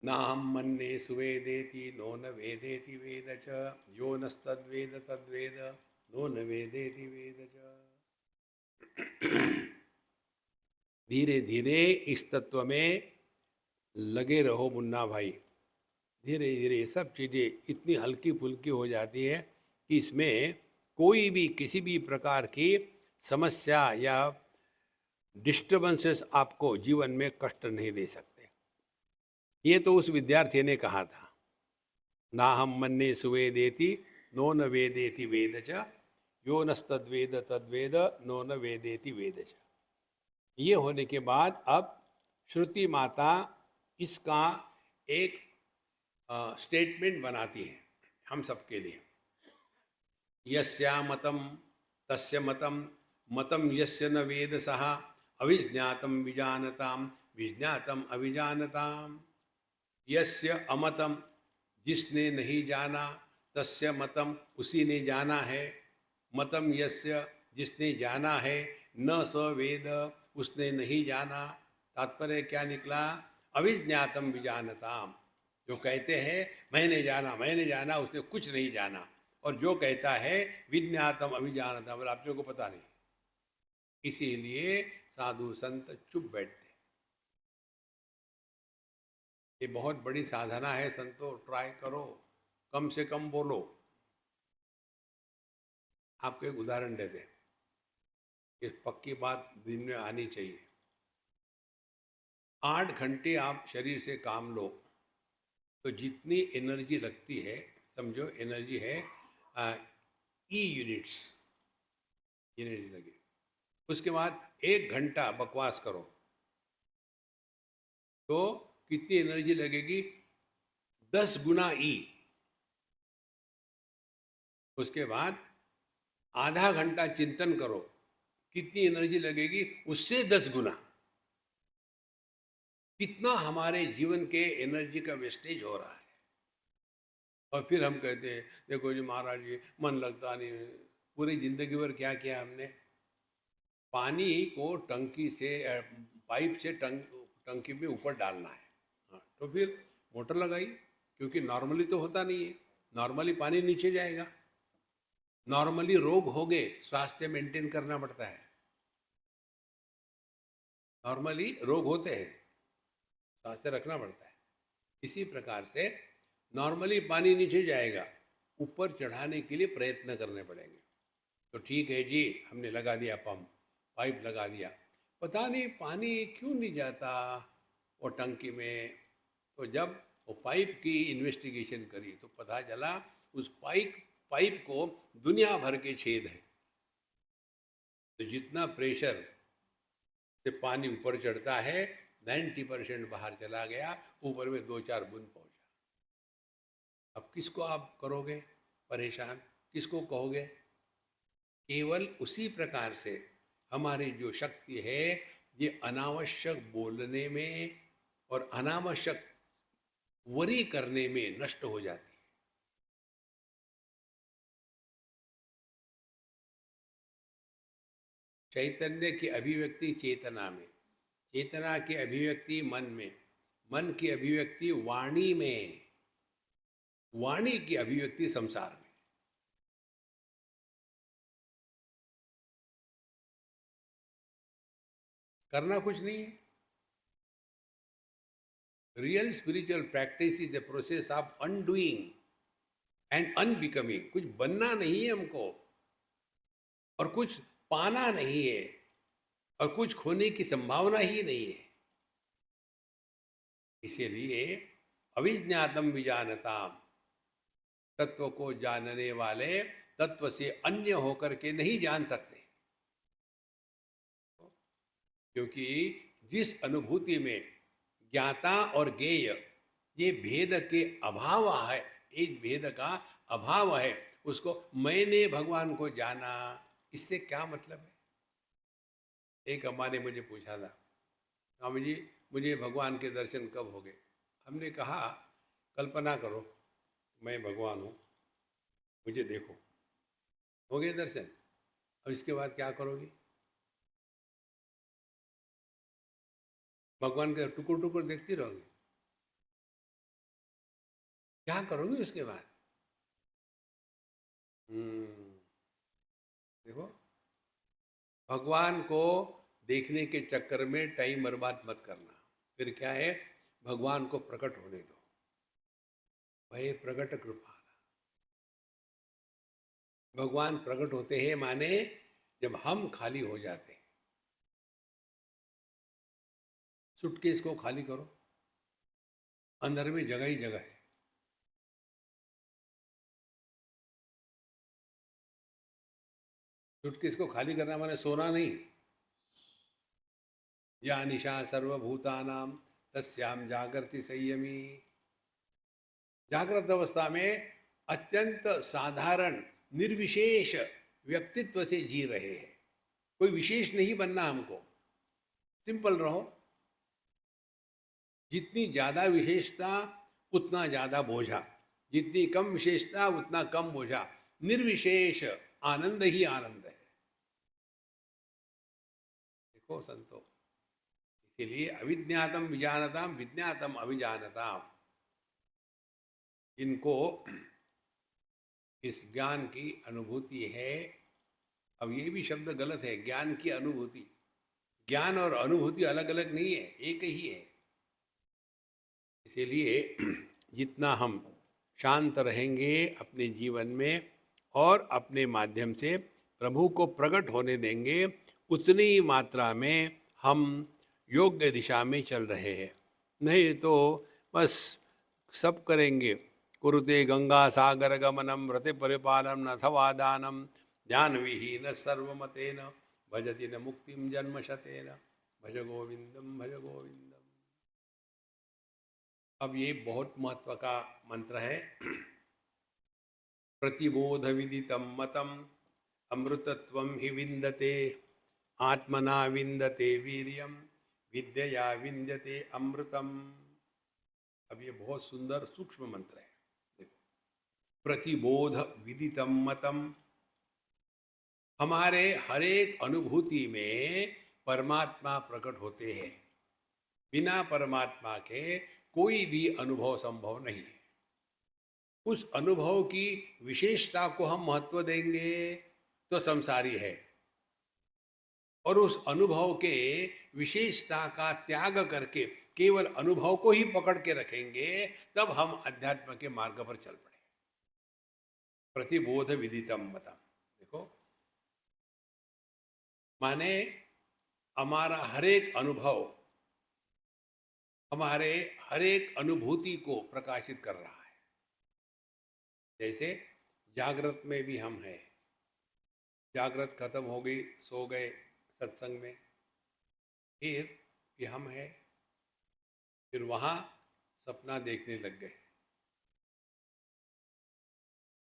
नाहं मन्ये सुवेदेति नो न वेदेति वेद च, यो नस्तद्वेद तद्वेद नो न वेदेति वेद च। धीरे धीरे इस तत्व में लगे रहो मुन्ना भाई। धीरे धीरे ये सब चीज़ें इतनी हल्की फुल्की हो जाती है कि इसमें कोई भी किसी भी प्रकार की समस्या या डिस्टर्बेंसेस आपको जीवन में कष्ट नहीं दे सकते। ये तो उस विद्यार्थी ने कहा था, ना हम मन्ये सुवेदेति नो न वेदेति वेद च, यो नस्तद्वेद तद्वेद नो न वेदेति वेद च। ये होने के बाद अब श्रुति माता इसका एक स्टेटमेंट बनाती है हम सबके लिए। यस्या मतम तस्य मतम, मतम यस्य न वेद सः, अविज्ञातम विजानताम, विज्ञातम अविजानताम। यस्य अमतम, जिसने नहीं जाना, तस्य मतम, उसी ने जाना है। मतम यस्य, जिसने जाना है, न स वेद, उसने नहीं जाना। तात्पर्य क्या निकला? अविज्ञातम विजानताम। जो कहते हैं मैंने जाना, उसने कुछ नहीं जाना। और जो कहता है विज्ञातम अभिजानतम, बोला अपने को पता नहीं। इसीलिए साधु संत चुप बैठते। ये बहुत बड़ी साधना है संतो, ट्राई करो, कम से कम बोलो। आपको एक उदाहरण देते हैं, इस पक्की बात दिन में आनी चाहिए। 8 घंटे आप शरीर से काम लो, तो जितनी एनर्जी लगती है, समझो एनर्जी है ई यूनिट्स एनर्जी लगी। उसके बाद 1 घंटा बकवास करो, तो कितनी एनर्जी लगेगी? 10 गुना ई। उसके बाद आधा घंटा चिंतन करो, कितनी एनर्जी लगेगी? उससे 10 गुना। कितना हमारे जीवन के एनर्जी का वेस्टेज हो रहा है। और फिर हम कहते हैं देखो जी महाराज जी, मन लगता नहीं। पूरी जिंदगी भर क्या किया हमने? पानी को टंकी से पाइप से टंकी में ऊपर डालना है। हाँ, तो फिर मोटर लगाई, क्योंकि नॉर्मली तो होता नहीं है, नॉर्मली पानी नीचे जाएगा। नॉर्मली रोग हो गए, स्वास्थ्य मेंटेन करना पड़ता है। नॉर्मली रोग होते हैं, स्वास्थ्य रखना पड़ता है। इसी प्रकार से नॉर्मली पानी नीचे जाएगा, ऊपर चढ़ाने के लिए प्रयत्न करने पड़ेंगे। तो ठीक है जी, हमने लगा दिया पंप, पाइप लगा दिया, पता नहीं पानी क्यों नहीं जाता वो टंकी में। तो जब वो पाइप की इन्वेस्टिगेशन करी तो पता चला उस पाइप पाइप को दुनिया भर के छेद हैं। तो जितना प्रेशर से पानी ऊपर चढ़ता है 90% बाहर चला गया, ऊपर में 2-4 बूंद पहुंचा। अब किसको आप करोगे परेशान, किसको कहोगे? केवल उसी प्रकार से हमारी जो शक्ति है ये अनावश्यक बोलने में और अनावश्यक वरी करने में नष्ट हो जाती है। चैतन्य की अभिव्यक्ति चेतना में, चेतना की अभिव्यक्ति मन में, मन की अभिव्यक्ति वाणी में, वाणी की अभिव्यक्ति संसार में। करना कुछ नहीं है। Real spiritual practice is the process of undoing and unbecoming. कुछ बनना नहीं है हमको, और कुछ पाना नहीं है, और कुछ खोने की संभावना ही नहीं है। इसीलिए अविज्ञातम विजानताम, तत्व को जानने वाले तत्व से अन्य होकर के नहीं जान सकते। क्योंकि जिस अनुभूति में ज्ञाता और ज्ञेय ये भेद के अभाव है, इस भेद का अभाव है, उसको मैंने भगवान को जाना, इससे क्या मतलब है? एक अम्मा ने मुझे पूछा था, स्वामी जी मुझे भगवान के दर्शन कब हो गए? हमने कहा कल्पना करो मैं भगवान हूँ, मुझे देखो, हो गए दर्शन। और इसके बाद क्या करोगी? भगवान के टुकुर टुकुर देखती रहोगी? क्या करोगी उसके बाद? देखो, भगवान को देखने के चक्कर में टाइम बर्बाद मत करना। फिर क्या है, भगवान को प्रकट होने दो। भय प्रकट कृपा। भगवान प्रकट होते हैं माने जब हम खाली हो जाते हैं। सूटकेस को खाली करो, अंदर में जगह ही जगह है। सूटकेस को खाली करना माने सोना नहीं। या निशा सर्वभूतानाम तस्याम जागृति संयमी। जागृत अवस्था में अत्यंत साधारण निर्विशेष व्यक्तित्व से जी रहे हैं। कोई विशेष नहीं बनना हमको, सिंपल रहो। जितनी ज्यादा विशेषता उतना ज्यादा बोझा, जितनी कम विशेषता उतना कम बोझा। निर्विशेष आनंद ही आनंद है। देखो संतो, इसीलिए अविज्ञातम विजानताम विज्ञातम अभिजानताम, इनको इस ज्ञान की अनुभूति है। अब ये भी शब्द गलत है, ज्ञान की अनुभूति। ज्ञान और अनुभूति अलग अलग नहीं है, एक ही है। इसीलिए जितना हम शांत रहेंगे अपने जीवन में और अपने माध्यम से प्रभु को प्रकट होने देंगे, उतनी ही मात्रा में हम योग्य दिशा में चल रहे हैं। नहीं तो बस सब करेंगे, कुरुते गंगा सागर गमनम रते परिपालम अथवा दानम ज्ञान विहीन सर्वमतेन भजति न मुक्तिम जन्म शतेन भज गोविंदम भज गोविंदम। अब ये बहुत महत्व का मंत्र है। प्रतिबोध विदितम मतम अमृतत्वं हि विन्दते आत्मना विन्दते वीर्यम विद्यया विन्द्यते अमृतम। अब ये बहुत सुंदर सूक्ष्म मंत्र है। देखो, प्रतिबोध विदितम मतम, हमारे हर एक अनुभूति में परमात्मा प्रकट होते हैं। बिना परमात्मा के कोई भी अनुभव संभव नहीं है। उस अनुभव की विशेषता को हम महत्व देंगे तो संसारी है, और उस अनुभव के विशेषता का त्याग करके केवल अनुभव को ही पकड़ के रखेंगे, तब हम अध्यात्म के मार्ग पर चल पड़े। प्रतिबोध विदितम मतम, देखो, माने हमारा हर एक अनुभव हमारे हर एक अनुभूति को प्रकाशित कर रहा है। जैसे जागृत में भी हम हैं, जागृत खत्म हो गई, सो गए सत्संग में, फिर ये हम हैं, फिर वहां सपना देखने लग गए,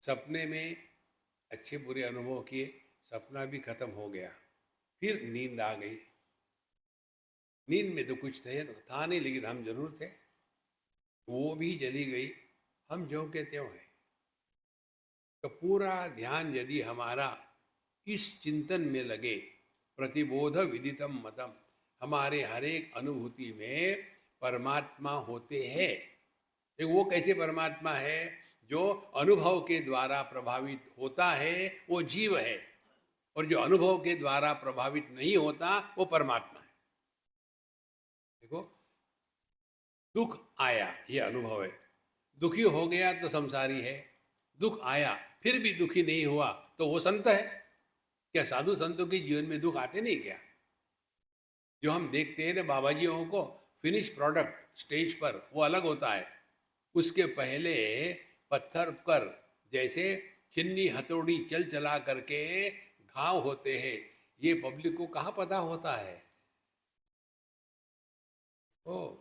सपने में अच्छे बुरे अनुभव किए, सपना भी खत्म हो गया, फिर नींद आ गई। नींद में तो कुछ थे तो था नहीं, लेकिन हम जरूर थे, वो भी चली गई, हम ज्यों के त्यों हैं। तो पूरा ध्यान यदि हमारा इस चिंतन में लगे, प्रतिबोध विदितम मतम, हमारे हर एक अनुभूति में परमात्मा होते हैं। तो वो कैसे परमात्मा है? जो अनुभव के द्वारा प्रभावित होता है वो जीव है, और जो अनुभव के द्वारा प्रभावित नहीं होता वो परमात्मा है। देखो, दुख आया ये अनुभव है, दुखी हो गया तो संसारी है, दुख आया फिर भी दुखी नहीं हुआ तो वो संत है। क्या साधु संतों के जीवन में दुख आते नहीं क्या? जो हम देखते हैं ना बाबा जियों को, फिनिश प्रोडक्ट स्टेज पर वो अलग होता है, उसके पहले पत्थर पर जैसे छिन्नी हथौड़ी चल चला करके घाव होते हैं, ये पब्लिक को कहाँ पता होता है। ओ,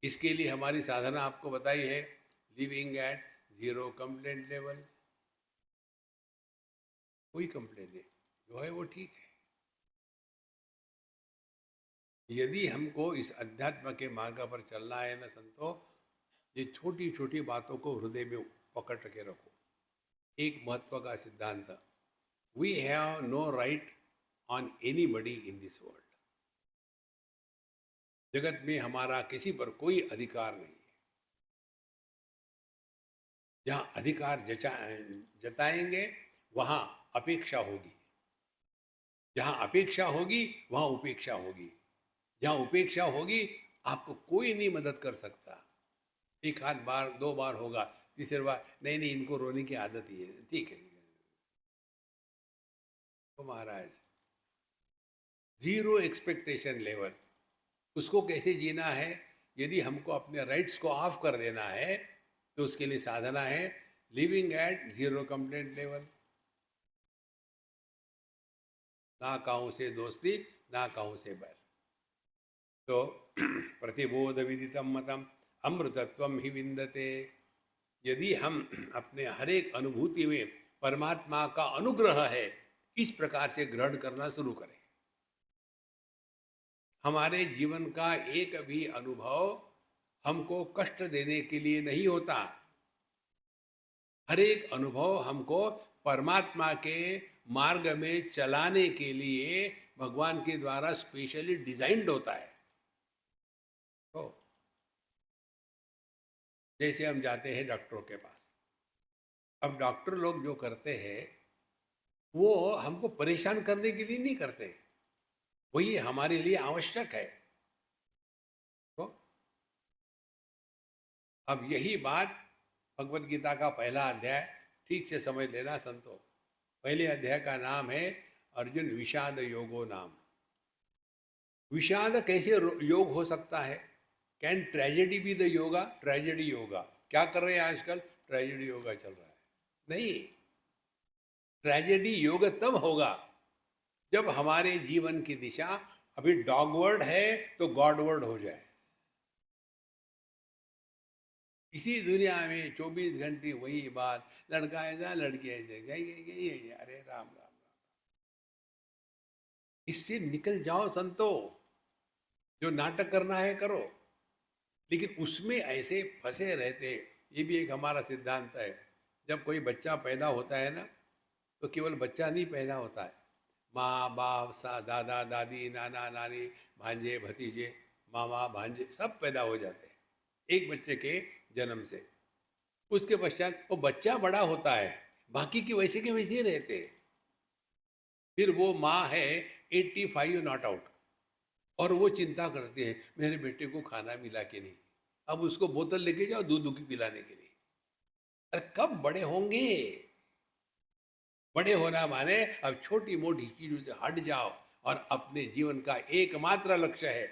इसके लिए हमारी साधना आपको बताई है, living at zero complaint level. कोई कंप्लेंट नहीं, जो है वो ठीक है। यदि हमको इस अध्यात्म के मार्ग पर चलना है ना संतो, ये छोटी छोटी बातों को हृदय में पकड़ के रखो। एक महत्व का सिद्धांत, we have no right on anybody in this world. जगत में हमारा किसी पर कोई अधिकार नहीं है। जहां अधिकार जताएंगे वहां अपेक्षा होगी, जहां अपेक्षा होगी वहां उपेक्षा होगी, जहां उपेक्षा होगी आपको कोई नहीं मदद कर सकता। एक आध बार दो बार होगा, तीसरी बार नहीं नहीं इनको रोने की आदत ही है, ठीक है। तो महाराज, जीरो एक्सपेक्टेशन लेवल, उसको कैसे जीना है? यदि हमको अपने राइट्स को ऑफ कर देना है तो उसके लिए साधना है living at zero complaint level. ना कहूं से दोस्ती, ना कहूं से बैर। तो प्रतिबोध विदितम मतम अमृतत्वम ही विंदते। यदि हम अपने हर एक अनुभूति में परमात्मा का अनुग्रह है इस प्रकार से ग्रहण करना शुरू करें, हमारे जीवन का एक भी अनुभव हमको कष्ट देने के लिए नहीं होता। हर एक अनुभव हमको परमात्मा के मार्ग में चलाने के लिए भगवान के द्वारा स्पेशली डिजाइंड होता है। तो जैसे हम जाते हैं डॉक्टरों के पास, अब डॉक्टर लोग जो करते हैं वो हमको परेशान करने के लिए नहीं करते, वही हमारे लिए आवश्यक है। तो अब यही बात भगवत गीता का पहला अध्याय ठीक से समझ लेना संतो। पहले अध्याय का नाम है अर्जुन विषाद योगो नाम। विषाद कैसे योग हो सकता है? Can tragedy be the yoga? Tragedy yoga क्या कर रहे हैं आजकल? ट्रेजेडी योगा चल रहा है। नहीं, ट्रेजेडी योग तब होगा जब हमारे जीवन की दिशा अभी डॉगवर्ड है तो गॉडवर्ड हो जाए। इसी दुनिया में 24 घंटे वही बात, लड़का ऐसा लड़की ऐसे गई, अरे राम राम राम। इससे निकल जाओ संतो, जो नाटक करना है करो, लेकिन उसमें ऐसे फंसे रहते। ये भी एक हमारा सिद्धांत है, जब कोई बच्चा पैदा होता है ना तो केवल बच्चा नहीं पैदा होता है, माँ बाप सा दादा दादी नाना नानी भांजे भतीजे मामा भांजे सब पैदा हो जाते हैं एक बच्चे के जन्म से। उसके पश्चात वो बच्चा बड़ा होता है, बाकी के वैसे ही रहते हैं। फिर वो माँ है 85 नॉट आउट, और वो चिंता करते हैं मेरे बेटे को खाना मिला कि नहीं, अब उसको बोतल लेके जाओ दूध की पिलाने के लिए। अरे कब बड़े होंगे? बड़े होना माने अब छोटी मोटी चीजों से हट जाओ और अपने जीवन का एकमात्र लक्ष्य है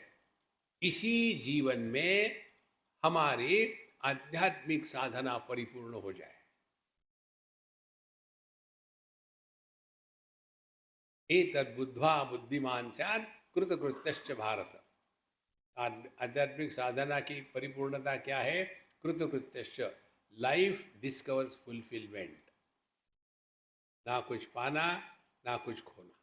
इसी जीवन में हमारी आध्यात्मिक साधना परिपूर्ण हो जाए। एतद् बुद्ध्वा बुद्धिमान स्यात् कृतकृत्यश्च भारत। आध्यात्मिक साधना की परिपूर्णता क्या है? कृतकृत्यश्च, लाइफ डिस्कवर्स फुलफिलमेंट। ना कुछ पाना ना कुछ खोना।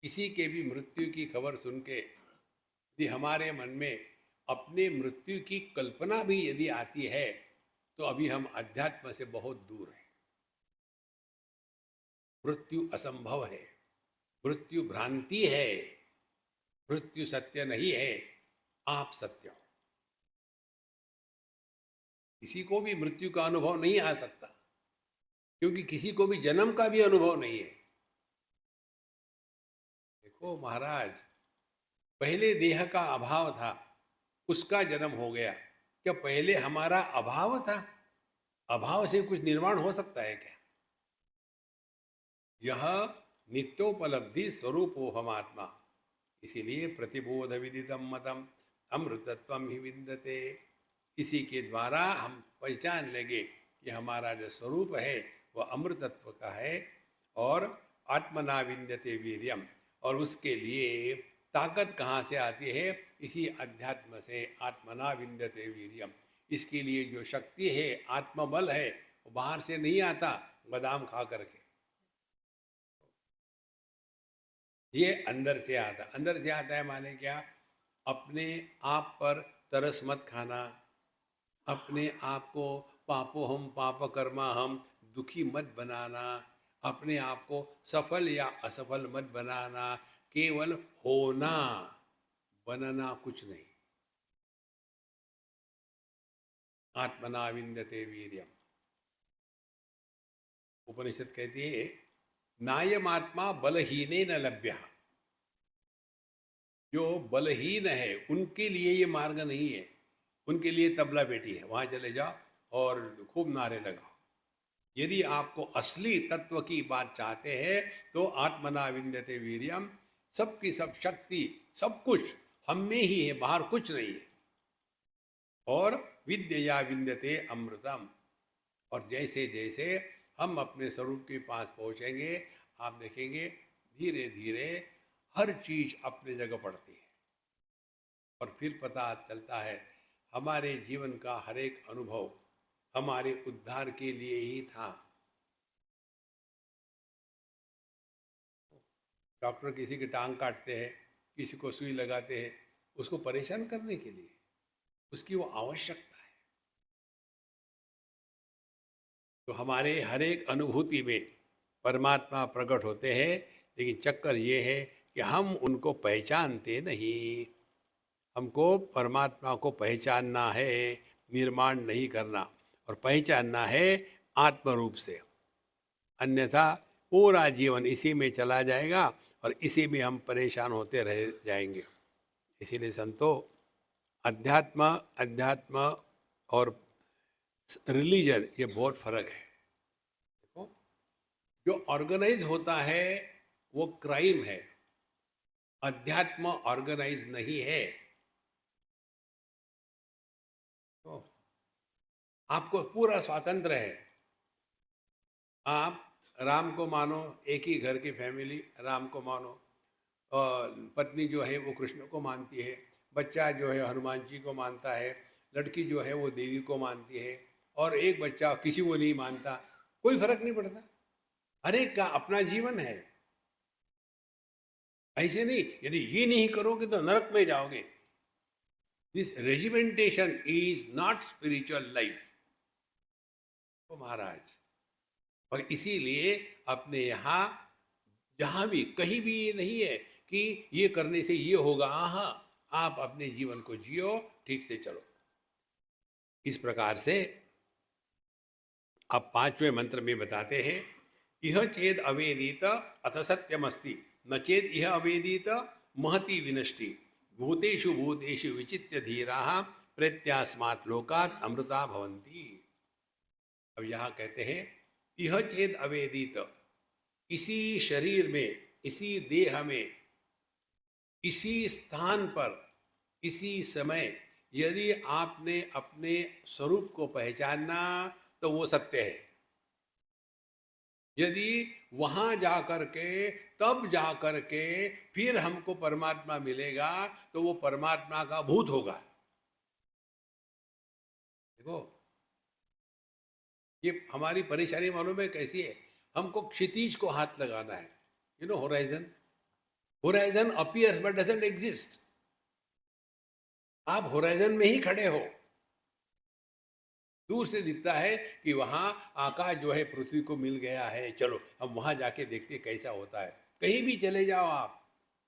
किसी के भी मृत्यु की खबर सुन के यदि हमारे मन में अपने मृत्यु की कल्पना भी यदि आती है तो अभी हम अध्यात्म से बहुत दूर हैं। मृत्यु असंभव है, मृत्यु भ्रांति है, मृत्यु सत्य नहीं है, आप सत्य हो। किसी को भी मृत्यु का अनुभव नहीं आ सकता क्योंकि किसी को भी जन्म का भी अनुभव नहीं है। देखो महाराज, पहले देह का अभाव था, उसका जन्म हो गया। क्या पहले हमारा अभाव था? अभाव से कुछ निर्माण हो सकता है क्या? यह नित्योपलब्धि स्वरूपो हम आत्मा। इसीलिए प्रतिबोध विदितम मतम अमृतत्वम ही विन्दते। इसी के द्वारा हम पहचान लेंगे कि हमारा जो स्वरूप है वह अमृतत्व का है और आत्मना विन्दते वीर्यम। और उसके लिए ताकत कहाँ से आती है? इसी अध्यात्म से। आत्मना विन्दते वीर्यम। इसके लिए जो शक्ति है, आत्मबल है, वो बाहर से नहीं आता बादाम खा करके, ये अंदर से आता। अंदर से आता है माने क्या? अपने आप पर तरस मत खाना, अपने आप को पापो हम पाप कर्मा हम दुखी मत बनाना, अपने आप को सफल या असफल मत बनाना, केवल होना, बनना कुछ नहीं। आत्मना विन्दते वीर्यम। उपनिषद कहती है नायम आत्मा बलहीने न लभ्य। जो बलहीन है उनके लिए ये मार्ग नहीं है, उनके लिए तबला बेटी है, वहां चले जाओ और खूब नारे लगाओ। यदि आपको असली तत्व की बात चाहते हैं तो आत्मना विन्दते वीर्यम। सबकी सब शक्ति, सब कुछ हम में ही है, बाहर कुछ नहीं है। और विद्या विन्दते अमृतम। और जैसे जैसे हम अपने स्वरूप के पास पहुंचेंगे, आप देखेंगे धीरे धीरे हर चीज अपने जगह पड़ती है और फिर पता चलता है हमारे जीवन का हर एक अनुभव हमारे उद्धार के लिए ही था। डॉक्टर किसी की टांग काटते हैं, किसी को सुई लगाते हैं, उसको परेशान करने के लिए, उसकी वो आवश्यकता है। तो हमारे हर एक अनुभूति में परमात्मा प्रकट होते हैं, लेकिन चक्कर ये है कि हम उनको पहचानते नहीं। हमको परमात्मा को पहचानना है, निर्माण नहीं करना, और पहचानना है आत्म रूप से। अन्यथा पूरा जीवन इसी में चला जाएगा और इसी में हम परेशान होते रह जाएंगे। इसीलिए संतो, अध्यात्म अध्यात्म और रिलीजन ये बहुत फर्क है। देखो, जो ऑर्गेनाइज होता है वो क्राइम है, अध्यात्म ऑर्गेनाइज नहीं है। तो आपको पूरा स्वातंत्र है। आप राम को मानो, एक ही घर की फैमिली राम को मानो, और पत्नी जो है वो कृष्ण को मानती है, बच्चा जो है हनुमान जी को मानता है, लड़की जो है वो देवी को मानती है, और एक बच्चा किसी को नहीं मानता। कोई फर्क नहीं पड़ता, हर एक का अपना जीवन है। ऐसे नहीं, यदि ये नहीं करोगे तो नरक में जाओगे। This regimentation is not spiritual life. तो महाराज, और इसीलिए अपने यहाँ जहाँ भी कहीं भी ये नहीं है कि ये करने से ये होगा। हाँ, आप अपने जीवन को जियो, ठीक से चलो। इस प्रकार से अब 5वें मंत्र में बताते हैं, इह चेद अवेदित अथ सत्यमस्ति, न चेद इह अवेदित महति विनष्टि, भूतेषु भूतेषु विचित्य धीराः प्रत्यास्मात् लोकात् अमृता भवन्ति। अब यहाँ कहते हैं, इह चेद अवेदित, इसी शरीर में, इसी देह में, इसी स्थान पर, इसी समय यदि आपने अपने स्वरूप को पहचानना तो वो सत्य है। यदि वहां जाकर के, तब जाकर के फिर हमको परमात्मा मिलेगा तो वो परमात्मा का भूत होगा। देखो, ये हमारी परेशानी मालूम है कैसी है? हमको क्षितिज को हाथ लगाना है, horizon. Horizon appears but doesn't exist. आप होराइजन में ही खड़े हो, दूर से दिखता है कि वहां आकाश जो है पृथ्वी को मिल गया है, चलो हम वहां जाके देखते कैसा होता है। कहीं भी चले जाओ आप,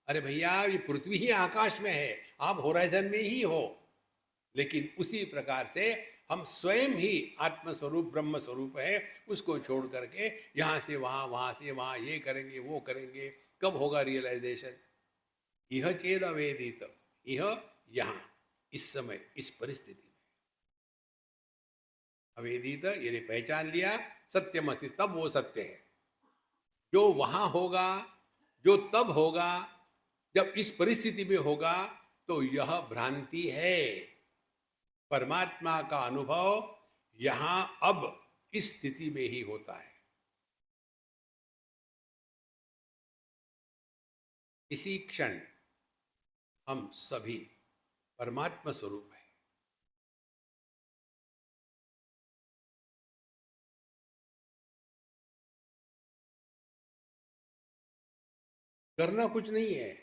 अरे भैया ये पृथ्वी ही आकाश में है, आप होराइजन में ही हो। लेकिन उसी प्रकार से हम स्वयं ही आत्मस्वरूप ब्रह्म स्वरूप है, उसको छोड़ करके यहाँ से वहाँ, वहाँ से वहाँ, ये करेंगे वो करेंगे, कब होगा रियलाइजेशन? यह चेद अवेदित, यह यहाँ, इस समय, इस परिस्थिति में अवेदित, यदि पहचान लिया, सत्यमस्ति, तब वो सत्य है। जो वहां होगा, जो तब होगा, जब इस परिस्थिति में होगा, तो यह भ्रांति है। परमात्मा का अनुभव यहां अब इस स्थिति में ही होता है। इसी क्षण हम सभी परमात्मा स्वरूप है। करना कुछ नहीं है।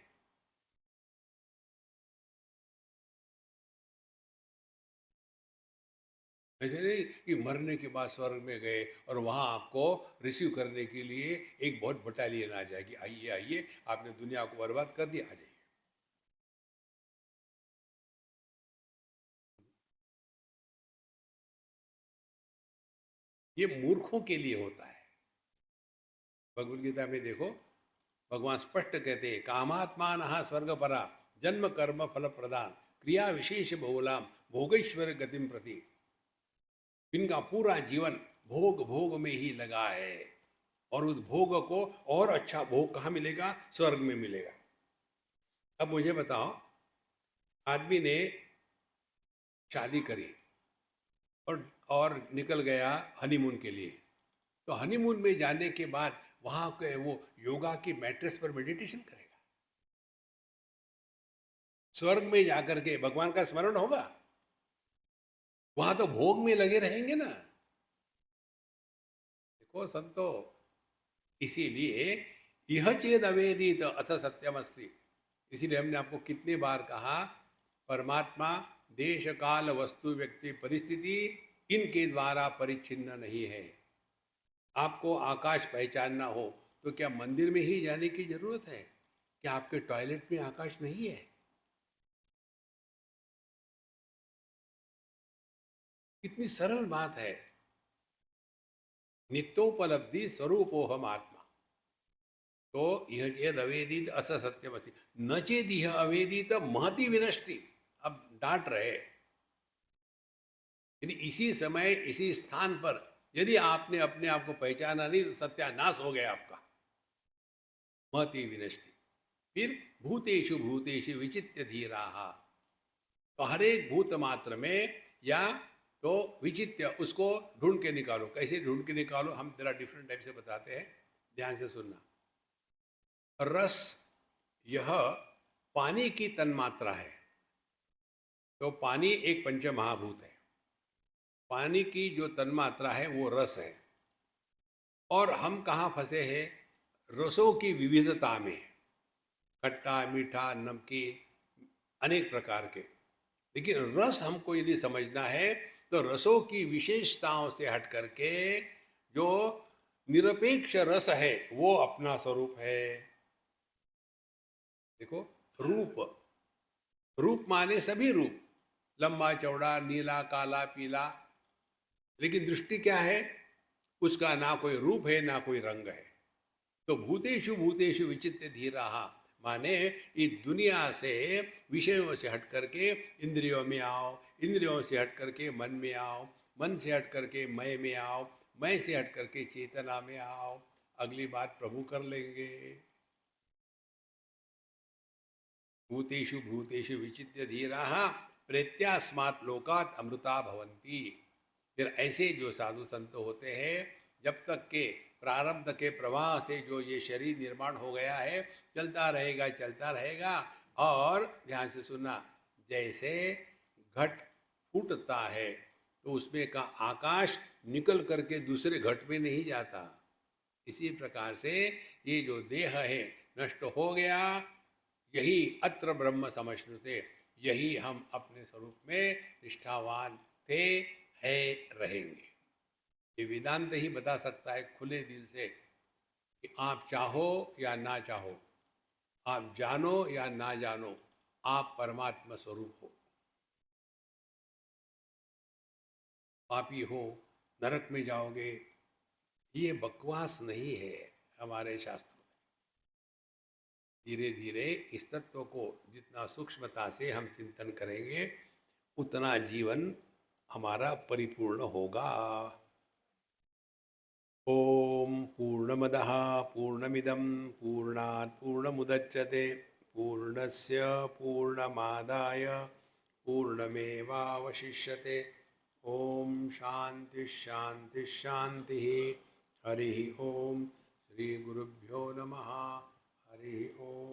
ऐसे नहीं कि मरने के बाद स्वर्ग में गए और वहां आपको रिसीव करने के लिए एक बहुत बटालियन आ जाएगी, आइए आइए, आपने दुनिया को बर्बाद कर दिया, आ जाइए। ये मूर्खों के लिए होता है। भगवद गीता में देखो, भगवान स्पष्ट कहते हैं, कामात्मान स्वर्ग परा जन्म कर्म फल प्रदान क्रिया विशेष बहुलाम भोगेश्वर गतिम प्रति। इनका पूरा जीवन भोग भोग में ही लगा है, और उस भोग को और अच्छा भोग कहाँ मिलेगा? स्वर्ग में मिलेगा। अब मुझे बताओ, आदमी ने शादी करी और निकल गया हनीमून के लिए, तो हनीमून में जाने के बाद वहां के वो योगा की मैट्रेस पर मेडिटेशन करेगा? स्वर्ग में जाकर के भगवान का स्मरण होगा? वहां तो भोग में लगे रहेंगे ना। देखो संतो, इसीलिए यह चेद अवेदित अथ सत्यमस्ति, इसीलिए हमने आपको कितनी बार कहा, परमात्मा देश काल वस्तु व्यक्ति परिस्थिति इनके द्वारा परिच्छिन्न नहीं है। आपको आकाश पहचानना हो तो क्या मंदिर में ही जाने की जरूरत है? क्या आपके टॉयलेट में आकाश नहीं है? कितनी सरल बात है। नित्योपलब्धि स्वरूपो हम आत्मा। तो यह चेद अवेदित अस सत्यमस्ति, न चेद यह अवेदित महति विनष्टि। अब डांट रहे, यदि इसी समय इसी स्थान पर यदि आपने अपने आप को पहचाना नहीं तो सत्यानाश हो गया आपका। महति विनष्टि। फिर भूतेषु भूतेषु विचित्य धीराः, तो हर एक भूत मात्र में या तो विचित्य, उसको ढूंढ के निकालो। कैसे ढूंढ के निकालो? हम जरा डिफरेंट टाइप से बताते हैं, ध्यान से सुनना। रस, यह पानी की तन्मात्रा है। तो पानी एक पंच महाभूत है। पानी की जो तन्मात्रा है वो रस है, और हम कहाँ फंसे हैं? रसों की विविधता में, खट्टा मीठा नमकीन अनेक प्रकार के। लेकिन रस हमको यदि समझना है तो रसों की विशेषताओं से हट करके जो निरपेक्ष रस है वो अपना स्वरूप है। देखो, रूप, रूप माने सभी रूप, लंबा चौड़ा, नीला काला पीला, लेकिन दृष्टि क्या है? उसका ना कोई रूप है ना कोई रंग है। तो भूतेषु भूतेषु विचित्य धीराः, माने इस दुनिया से, विषयों से हट करके इंद्रियों में आओ, इंद्रियों से हट करके मन में आओ, मन से हट करके मय में आओ, मय से हट करके चेतना में आओ। अगली बात प्रभु कर लेंगे। भूतेषु भूतेषु विचित्य धीराः प्रेत्यास्मात् लोकात् अमृता भवन्ति। फिर ऐसे जो साधु संत होते हैं, जब तक के प्रारब्ध के प्रवाह से जो ये शरीर निर्माण हो गया है, चलता रहेगा। और ध्यान से सुनना, जैसे घट फूटता है तो उसमें का आकाश निकल करके दूसरे घट में नहीं जाता, इसी प्रकार से ये जो देह है नष्ट हो गया, यही अत्र ब्रह्म समश्नुते, यही हम अपने स्वरूप में निष्ठावान थे, है, रहेंगे। ये वेदांत ही बता सकता है खुले दिल से कि आप चाहो या ना चाहो, आप जानो या ना जानो, आप परमात्मा स्वरूप हो। पापी हो, नरक में जाओगे, ये बकवास नहीं है हमारे शास्त्रों में। धीरे धीरे इस तत्व को जितना सूक्ष्मता से हम चिंतन करेंगे, उतना जीवन हमारा परिपूर्ण होगा। ओम पूर्णमदः पूर्णमिदं पूर्णात् पूर्णमुदच्यते पूर्णस्य पूर्णमादाय पूर्णमेवावशिष्यते। ओम शांति शांति शांति। हरि ओम। श्री गुरुभ्यो नमः। हरि ओम।